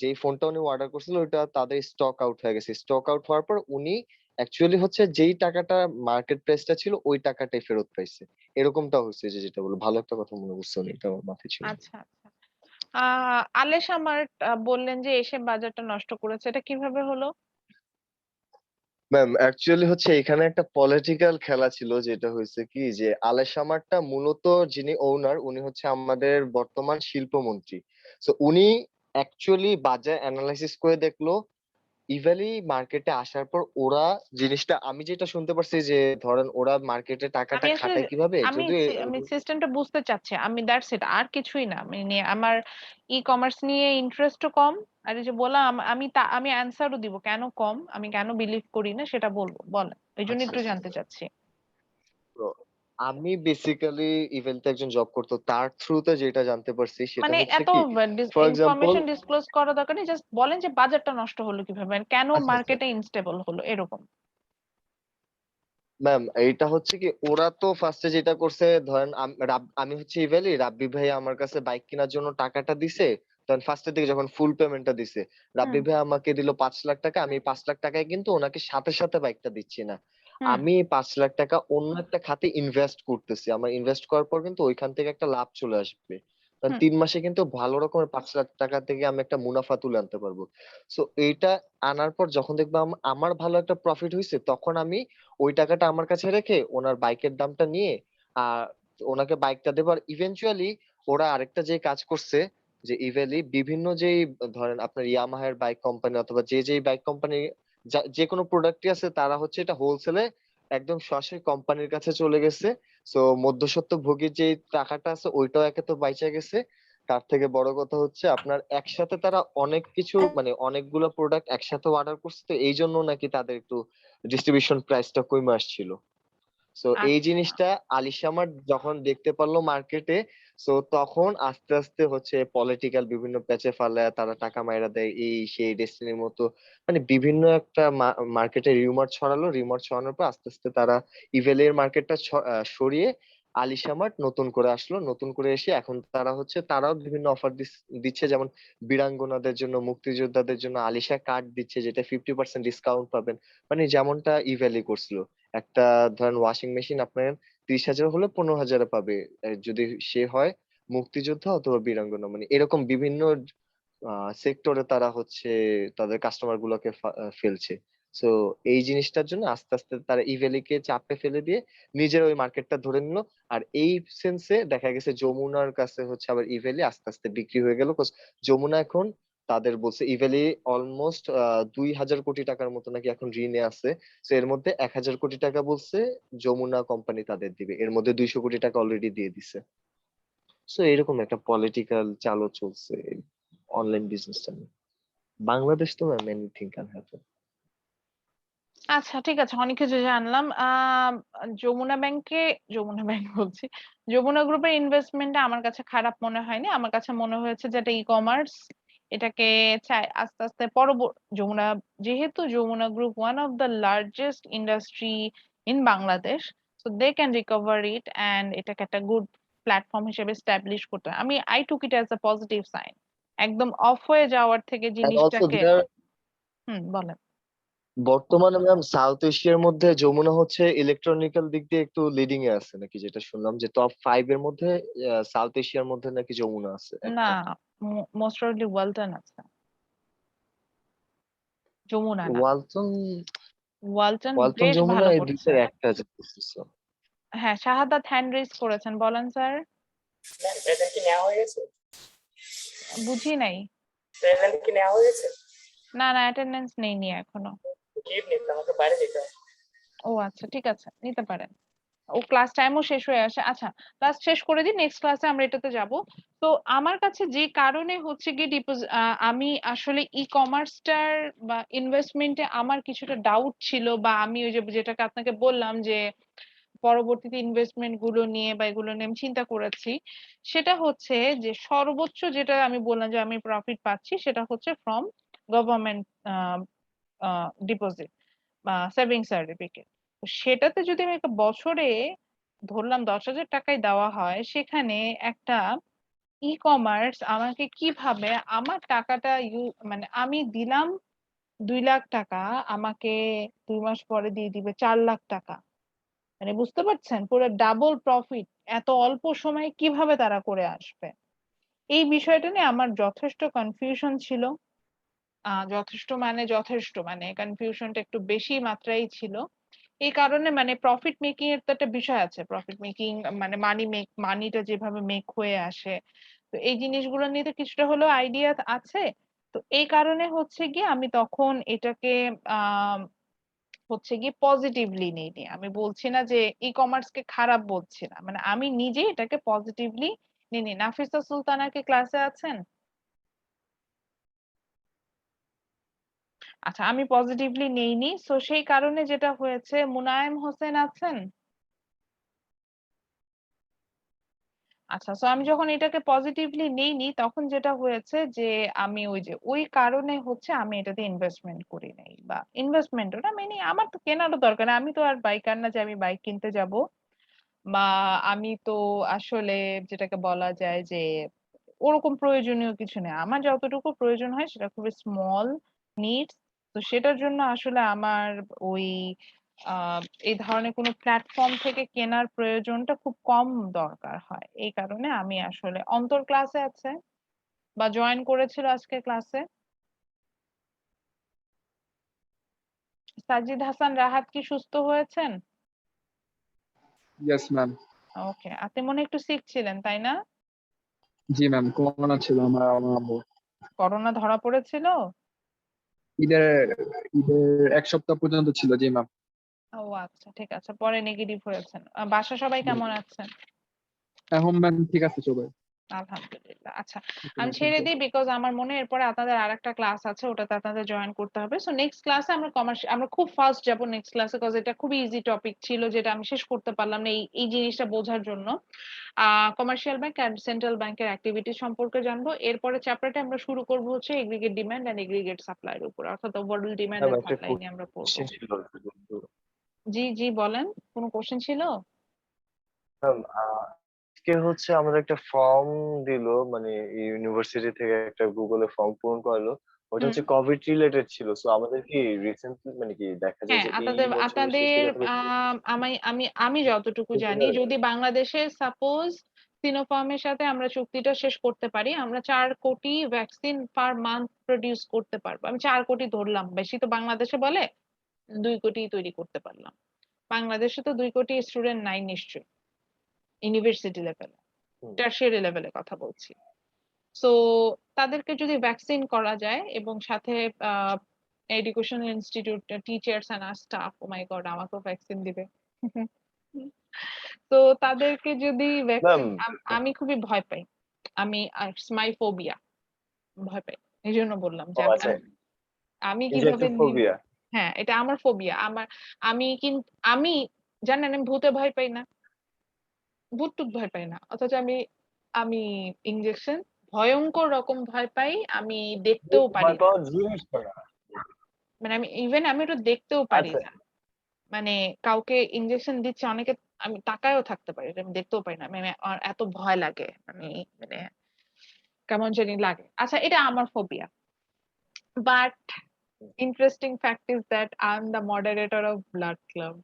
যেই ফোনটা উনি অর্ডার করছিল ওইটা তাদের স্টক আউট হয়ে গেছে। স্টক আউট হওয়ার পর উনি অ্যাকচুয়ালি হচ্ছে যেই টাকাটা মার্কেট প্রাইসটা ছিল ওই টাকাটাই ফেরত পাইছে। এরকমটা হচ্ছে যে যেটা বলো, ভালো একটা কথা মনে করছো, উনি এটা আমার মাথায় ছিল না। আচ্ছা আচ্ছা আলেশ আমার বললেন যে এসে বাজারটা নষ্ট করেছে, এটা কিভাবে হলো? ম্যাম অ্যাকচুয়ালি হচ্ছে এখানে একটা পলিটিক্যাল খেলা ছিল, যেটা হয়েছে কি যে আলেশামারটা মূলত যিনি ওনার উনি হচ্ছে আমাদের বর্তমান শিল্পমন্ত্রী। তো উনি অ্যাকচুয়ালি বাজার অ্যানালাইসিস করে দেখলো ইভ্যালি মার্কেটে আসার পর ওরা জিনিসটা, আমি যেটা শুনতে পারছি যে ধরেন ওরা মার্কেটে টাকাটা আমি আসলে খাটায় কিভাবে, যদিও আমি সিস্টেমটা বুঝতে চাচ্ছি, আমি দ্যাটস ইট, আর কিছুই না। মানে আমার ই কমার্স নিয়ে ইন্টারেস্টও কম। আর এই যে বললাম আমি অ্যান্সারও দিব কেন কম, আমি কেন বিলিভ করি না সেটা বলবো, বলেন, এই জন্য আচ্ছা একটু জানতে চাচ্ছি। তো আমি বেসিক্যালি ইভেন্টে একজন জব করতো, তার থ্রুতে যেটা জানতে পারছি সেটা মানে হচ্ছে এত কি, ফর এক্সাম্পল ইনফরমেশন ডিসক্লোজ করা দরকার নেই, জাস্ট বলেন যে বাজারটা নষ্ট হলো কিভাবে, মানে কেন আচ্ছা আচ্ছা মার্কেটে ইনস্টেবল হলো এরকম। ম্যাম, এইটা হচ্ছে কি ওরা তো ফার্স্টে যেটা করছে ধরেন আমি হচ্ছে ইভেলি রাব্বি ভাই আমার কাছে বাইক কেনার জন্য টাকাটা দিছে। তখন ফার্স্টের দিকে যখন ফুল পেমেন্টটা দিছে, হুম রাব্বি ভাই আমাকে দিল 5 লাখ টাকা। আমি 5 লাখ টাকায় কিন্তু ওনাকে সাথে সাথে বাইকটা দিচ্ছি না, হুম আমি 5 লাখ টাকা অন্য একটা খাতে ইনভেস্ট করতেছি। আমার ইনভেস্ট করার পর কিন্তু ওইখান থেকে একটা লাভ চলে আসবে। কারণ হুম 3 মাসে কিন্তু ভালো রকমের 5 লাখ টাকা থেকে আমি একটা মুনাফা তুলে আনতে পারবো। সো এইটা আনার পর যখন দেখবো আমার ভালো একটা প্রফিট হয়েছে, তখন আমি ওই টাকাটা আমার কাছে রেখে ওনার বাইকের দামটা নিয়ে আহ ওনাকে বাইকটা দেবো। আর ইভেনচুয়ালি ওরা আরেকটা যে কাজ করছে, যে ইভেলি বিভিন্ন যেই ধরেন আপনার ইয়ামাহার বাইক কোম্পানি অথবা যেই বাইক কোম্পানি যে কোনো প্রোডাক্টই আছে, তারা হচ্ছে এটা হোলসেলে একদম সরাসরি কোম্পানির কাছে চলে গেছে। সো মধ্যস্বত্ব ভোগীর যে টাকাটা আছে ওইটাও একে তো বাইচা গেছে। তার থেকে বড় কথা হচ্ছে আপনার একসাথে তারা অনেক কিছু মানে অনেকগুলো প্রোডাক্ট একসাথে অর্ডার করছে, তো এই জন্য নাকি তাদের একটু ডিস্ট্রিবিউশন প্রাইসটা কমে আসছিল। সো এই আচ্ছা জিনিসটা আলিশামার যখন দেখতে পারলো মার্কেটে, সো তখন আস্তে আস্তে হচ্ছে পলিটিক্যাল বিভিন্ন প্যাচে ফালায় তারা টাকা মাইরা দেয়, এই সেই ডেস্টিনির মতো মানে বিভিন্ন একটা মার্কেটে রিউমার ছড়ালো। রিউমার ছড়ানোর পর আস্তে আস্তে তারা ইভেলের মার্কেটটা সরিয়ে আলিশামার্ট নতুন করে আসলো। নতুন করে এসে এখন তারা হচ্ছে তারাও বিভিন্ন অফার দিচ্ছে, যেমন বীরাঙ্গনাদের জন্য মুক্তিযোদ্ধাদের জন্য আলিশা কার্ড দিচ্ছে, যেটা 50% ডিসকাউন্ট পাবেন। মানে যেমনটা ইভ্যালি করছিল, একটা ধরেন ওয়াশিং মেশিন আপনার 30,000 হলে 15,000-এ পাবে, যদি সে হয় মুক্তিযোদ্ধা অথবা বীরাঙ্গনা। মানে এরকম বিভিন্ন সেক্টরে তারা হচ্ছে তাদের কাস্টমার গুলোকে ফেলছে। সো এই জিনিসটার জন্য আস্তে আস্তে তারা ইভেলিকে চাপে ফেলে দিয়ে নিজের ওই মার্কেটটা ধরে নিল। আর এই সেন্সে দেখা গেছে যমুনার কাছে হচ্ছে আবার ইভেলি আস্তে আস্তে বিক্রি হয়ে গেল। যমুনা এখন তাদের বলছে ইভেলি অলমোস্ট 2,000 কোটি টাকার মতো নাকি এখন ঋণে আছে। তো এর মধ্যে 1,000 কোটি টাকা বলছে যমুনা কোম্পানি তাদের দিবে, এর মধ্যে 200 কোটি টাকা অলরেডি দিয়ে দিছে। সো এরকম একটা পলিটিক্যাল চালও চলছে অনলাইন বিজনেসটা নিয়ে। বাংলাদেশ তো ম্যাম এনিথিং ক্যান হ্যাপেন। আচ্ছা ঠিক আছে, অনেক কিছু জানলাম। যমুনা ব্যাংকে, যমুনা ব্যাংক বলছি, যমুনা গ্রুপের ইনভেস্টমেন্টটা আমার কাছে খারাপ মনে হয়নি। আমার কাছে মনে হয়েছে যে এটা ই কমার্স, এটাকে চাই আস্তে আস্তে যমুনা, যেহেতু Jamuna group one of the largest industry in Bangladesh, so they can recover it and এটাকে একটা গুড প্ল্যাটফর্ম হিসেবে স্টাবলিশ করতে হয়। I took it as a positive sign. একদম অফ হয়ে যাওয়ার থেকে এন্ড অলসো জিনিসটাকে। দে আর বলেন। বর্তমানে ম্যাম সাউথ এশিয়ার মধ্যে যমুনা হচ্ছে ইলেকট্রনিক্যাল দিক দিয়ে একটু লিডিং এ আছে নাকি, যেটা শুনলাম যে টপ 5 এর মধ্যে সাউথ এশিয়ার মধ্যে নাকি যমুনা আছে না, একমাত্র। মোস্ট প্রবাবলি ওয়ালটন আছে, যমুনা না। ওয়ালটন ওয়ালটন ওয়ালটন বেশ যমুনা ভালো এই করছে। দুইটার একটা আছে বুঝতেছো। হ্যাঁ, শাহাদাত হ্যান্ড রেজ করেছেন, বলেন স্যার। ম্যাম প্রেজেন্ট কি নেওয়া হয়ে গেছে? বুঝি নাই। প্রেজেন্ট কি নেওয়া হয়ে গেছে? না না, অ্যাটেন্ডেন্স নেইনি এখনো। গিভ নিতে আমাকে বাইরে যেতে হবে। ও আচ্ছা, ঠিক আছে, নিতে পারেন। ও ক্লাস টাইমও শেষ হয়ে আসে। আচ্ছা, ক্লাস শেষ করে দিই, নেক্সট ক্লাসে আমরা এটাতে যাব। তো আমার কাছে যে কারণে হচ্ছে গিয়ে আমি আসলে ই-কমার্সটার বা ইনভেস্টমেন্টে আমার কিছুটা ডাউট ছিল, বা আমি ওই যে যেটাকে আপনাকে বললাম যে পরবর্তীতে ইনভেস্টমেন্ট গুলো নিয়ে বা এগুলো নিয়ে আমি চিন্তা করেছি, সেটা হচ্ছে যে সর্বোচ্চ যেটা আমি বললাম যে আমি প্রফিট পাচ্ছি সেটা হচ্ছে ফ্রম গভর্নমেন্ট ডিপোজিট বা সেভিংস সার্টিফিকেট। সেটাতে যদি আমি একটা বছরে ধরলাম 10,000 টাকাই দেওয়া হয়, সেখানে একটা ই-কমার্স আমাকে কিভাবে আমার টাকাটা মানে আমি দিলাম 2 লাখ টাকা, আমাকে 2 মাস পরে দিয়ে দিবে 4 লাখ টাকা। মানে বুঝতে পারছেন, পুরো ডাবল প্রফিট এত অল্প সময়ে কিভাবে তারা করে আসবে। এই বিষয়টা নিয়ে আমার যথেষ্ট কনফিউশন ছিল। যথেষ্ট মানে কনফিউশনটা একটু বেশি মাত্রায় ছিল। এই কারণে মানে প্রফিট মেকিং এর তো একটা বিষয় আছে, প্রফিট মেকিং মানে মানিটা যেভাবে মেক হয়ে আসে, তো এই জিনিসগুলো নিয়ে তো কিছুটা হলেও আইডিয়া আছে। তো এই কারণে হচ্ছে গিয়ে আমি তখন এটাকে আহ হচ্ছে গিয়ে পজিটিভলি নিইনি। আমি বলছি না যে ই কমার্স কে খারাপ বলছি না, মানে আমি নিজে এটাকে পজিটিভলি নিইনি। নাফিসা সুলতানা কি ক্লাসে আছেন? আচ্ছা, আমি পজিটিভলি নেইনি, সো সেই কারণে যেটা হয়েছে। মুনায়েম হোসেন আছেন? আচ্ছা, সো আমি যখন এটাকে পজিটিভলি নেইনি তখন যেটা হয়েছে যে আমি ওই কারণে হচ্ছে আমি এটাতে ইনভেস্টমেন্ট করি নাই, বা ইনভেস্টমেন্টও না, মানে আমার তো কেনারও দরকার নেই। আমি তো আর বাইকার না যে আমি বাইক কিনতে যাব, বা আমি তো আসলে যেটাকে বলা যায় যে ওরকম প্রয়োজনীয় কিছু নেই। আমার যতটুকু প্রয়োজন হয় সেটা খুবই স্মল নিডস। তো সেটার জন্য আসলে আমার ওই আহ এই ধরনের কোনো প্ল্যাটফর্ম থেকে কেনার প্রয়োজনটা খুব কম দরকার হয়। এই কারণে আমি আসলে অন্তর ক্লাসে আছে বা জয়েন করেছিল আজকে ক্লাসে। সাজিদ হাসান রাহাত কি সুস্থ হয়েছেন? Yes ma'am. ওকে, আপনি মনে হয় একটু সিক ছিলেন, তাই না? জি ম্যাম, করোনা ছিল আমার আম্মু। করোনা ধরা পড়েছিল? ঈদের ঈদের 1 সপ্তাহ পর্যন্ত ছিল। জি ম্যাম। ও আচ্ছা, ঠিক আছে, পরে নেগেটিভ হয়েছেন। বাসা সবাই কেমন আছেন? এখন ম্যাম ঠিক আছে সবাই। আলহামদুলিল্লাহ। আচ্ছা, আমি ছেড়ে দিই, বিকজ আমার মনে হয় এরপরে আপনাদের আরেকটা ক্লাস আছে, ওটাতে আপনাদের জয়েন করতে হবে। সো নেক্সট ক্লাসে আমরা খুব ফাস্ট যাব নেক্সট ক্লাসে, বিকজ এটা খুবই ইজি টপিক ছিল যেটা আমি শেষ করতে পারলাম না এই জিনিসটা বোঝার জন্য। কমার্শিয়াল ব্যাংক এন্ড সেন্ট্রাল ব্যাংকের অ্যাক্টিভিটি সম্পর্কে জানবো। এরপরে চ্যাপ্টারটা আমরা শুরু করব হচ্ছে aggregate demand and aggregate supply এর উপর, অর্থাৎ ওভারঅল ডিমান্ড ম্যাম এন্ড একটা সাপ্লাই নিয়ে আমরা পড়বো। কোশ্চেন ছিল কিন্তু জি জি, বলেন, কোনো কোশ্চেন ছিল? ম্যাম আজকে হচ্ছে আমাদের একটা ফর্ম দিল, মানে ইউনিভার্সিটি থেকে একটা গুগলে ফর্ম পূরণ করালো। ওটা হুম। হচ্ছে কোভিড রিলেটেড ছিল। সো আমাদের কি রিসেন্টলি মানে কি দেখা যায় হ্যাঁ, যে এই আপনাদের বছরের শেষের আপনাদের দিকে থেকে আমি আমি আমি যতটুকু জানি, যদি বাংলাদেশে সাপোজ সিনোফার্মের সাথে আমরা চুক্তিটা শেষ করতে পারি, আমরা 4 কোটি ভ্যাকসিন পার মান্থ প্রডিউস করতে পারবো। আমি 4 কোটি ধরলাম, বেশি তো বাংলাদেশে বলে 2 কোটি তৈরি করতে পারলাম। বাংলাদেশে তো 2 কোটি স্টুডেন্ট নাই নিশ্চয়ই, ইউনিভার্সিটি লেভেলে, হুম, টারশিয়ারি লেভেলে কথা বলছি। সো তাদেরকে যদি ভ্যাকসিন করা যায় এবং সাথে educational institute teachers and staff, oh my god, আমাকেও ভ্যাকসিন দিবে। তো তাদেরকে যদি ম্যাম ভ্যাকসিন, আমি খুবই ভয় পাই। আমি মাই ফোবিয়া, ভয় পাই। এই জন্য বললাম যে ও আচ্ছা, আমি কিভাবে ইনজেকশন ফোবিয়া। হ্যাঁ, এটা আমার ফোবিয়া। আমি জানেন আমি ভূতে ভয় পাই না, ভূত টুত ভয় পাই না, অথচ আমি আমি ইনজেকশন ভয়ঙ্কর রকম ভয় পাই। আমি দেখতেও পারি ভয় না, পাওয়ার জিনিসটা না। মানে আমি ওটা দেখতেও পারি আচ্ছা, না। মানে কাউকে ইনজেকশন দিচ্ছে অনেকে, আমি তাকায়ও থাকতে পারি না, আমি দেখতেও পারি না, মানে আমার এত ভয় লাগে। মানে কেমন জানি লাগে। আচ্ছা, এটা আমার phobia. But interesting fact is that I am the moderator of blood club.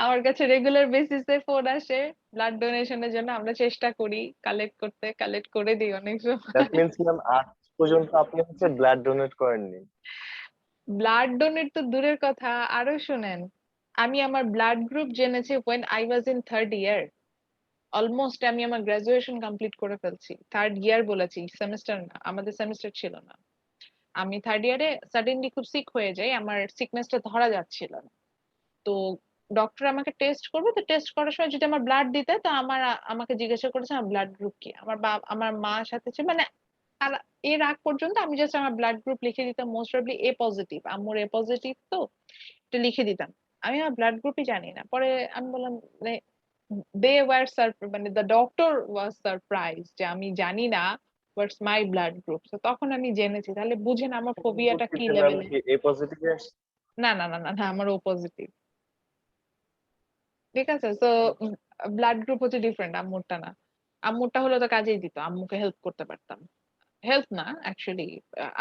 আমার কাছে রেগুলার বেসিসে ফোন আসে ব্লাড ডোনেশনের জন্য। আমরা চেষ্টা করি কালেক্ট করে দিই অনেক দ্যাট সময়। মিন্স ম্যাম আজ পর্যন্ত আপনি হচ্ছে ব্লাড ডোনেট করেননি? ব্লাড ডোনেট তো দূরের কথা, আরো শুনেন, আমি আমার ব্লাড গ্রুপ জেনেছি when I was in 3rd year. Almost আমি আমার গ্রাজুয়েশন কমপ্লিট করে ফেলছি। 3rd ইয়ার বলেছি, সেমিস্টার না, আমাদের সেমিস্টার ছিল না। আমি 3rd ইয়ারে সাডেনলি খুব সিক হয়ে যাই, আমার সিকনেসটা ধরা যাচ্ছিল না। তো ডক্টর আমাকে টেস্ট করবে, তো টেস্ট করার সময় যদি আমার ব্লাড দিতে, তো আমাকে জিজ্ঞাসা করেছে আমার ব্লাড গ্রুপ কি। আমার মার সাথে ছিল মানে, আর এর আগ পর্যন্ত আমি জাস্ট আমার ব্লাড গ্রুপ লিখে দিতাম, মোস্ট প্রবাবলি এ পজিটিভ, আম্মুর এ পজিটিভ, তো এটা লিখে দিতাম। আমি আমার ব্লাড গ্রুপই জানি না। পরে আমি বললাম মানে দে ওয়ার মানে দ্য ডক্টর ওয়াজ সারপ্রাইজ যে আমি জানি না হোয়াটস মাই ব্লাড গ্রুপ। তো তখন আমি জেনেছি, তাহলে বুঝেন আমার ফোবিয়াটা কি পরবর্তীতে ম্যাম লেভেলে। কি এ পজিটিভ আসছে? না না না না না, আমার ও পজিটিভ। ঠিক আছে, তো ব্লাড গ্রুপ হচ্ছে ডিফারেন্ট, আম্মুরটা না। আম্মুরটা হলো তো কাজেই দিত, আম্মুকে হেল্প করতে পারতাম। হেল্প না অ্যাকচুয়ালি,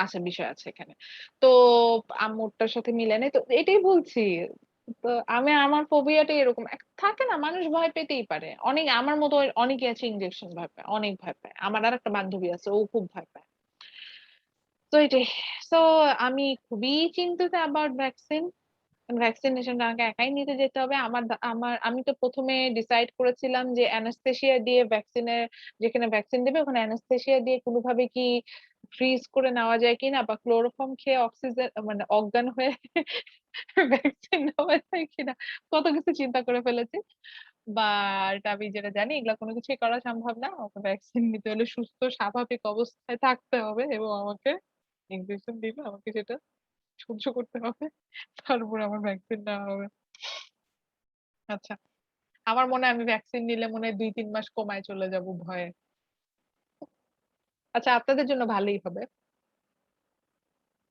আছে বিষয় আছে এখানে। তো আম্মুরটার সাথে মিলে নেই, তো এটাই বলছি। তো আমি আমার ফোবিয়াটাই এরকম থাকে না, মানুষ ভয় পেতেই পারে। অনেক আমার মতো অনেকে আছে ইনজেকশন ভয় পায়, অনেক ভয় পায়। আমার আর একটা বান্ধবী আছে, ও খুব ভয় পায়। তো এটাই। তো আমি খুবই চিন্তিত অ্যাবাউট ভ্যাকসিন। ভ্যাকসিনেশনটা আমাকে একাই নিতে যেতে হবে। আমি তো প্রথমে ডিসাইড করেছিলাম যে অ্যানেস্থেসিয়া দিয়ে ভ্যাকসিনের, যেখানে ভ্যাকসিন দেবে ওখানে অ্যানেস্থেসিয়া দিয়ে কোনোভাবে কি ফ্রিজ করে নেওয়া যায় কিনা, বা ক্লোরোফর্ম খেয়ে অক্সিজেন মানে অজ্ঞান হয়ে ভ্যাকসিন নেওয়া যায় কিনা, কত কিছু চিন্তা করে ফেলেছি। বাট আমি যেটা জানি এগুলা কোনো কিছুই করা সম্ভব না। আমাকে ভ্যাকসিন নিতে হলে সুস্থ স্বাভাবিক অবস্থায় থাকতে হবে এবং আমাকে ইনজেকশন দিবে, আমাকে সেটা সহ্য করতে হবে। তারপর আমার ভ্যাকসিন নেওয়া হবে। আচ্ছা, আমার মনে হয় আমি ভ্যাকসিন নিলে মনে হয় ২-৩ মাস কোমায় চলে যাব ভয়ে। আচ্ছা, আপনাদের জন্য ভালোই হবে।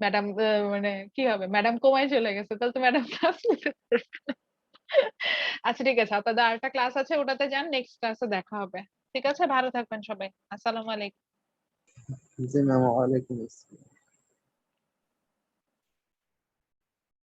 ম্যাডাম মানে কি হবে? ম্যাডাম কোমায় চলে গেছে। তাহলে তো ম্যাডাম ক্লাস নিতে পারবে না। আচ্ছা ঠিক আছে, আপনাদের আরেকটা ক্লাস আছে, ওটাতে যান। নেক্সট ক্লাসে দেখা হবে। ঠিক আছে, ভালো থাকবেন সবাই। আসসালামু আলাইকুম। জি ম্যাম, ওয়ালাইকুম আসসালাম।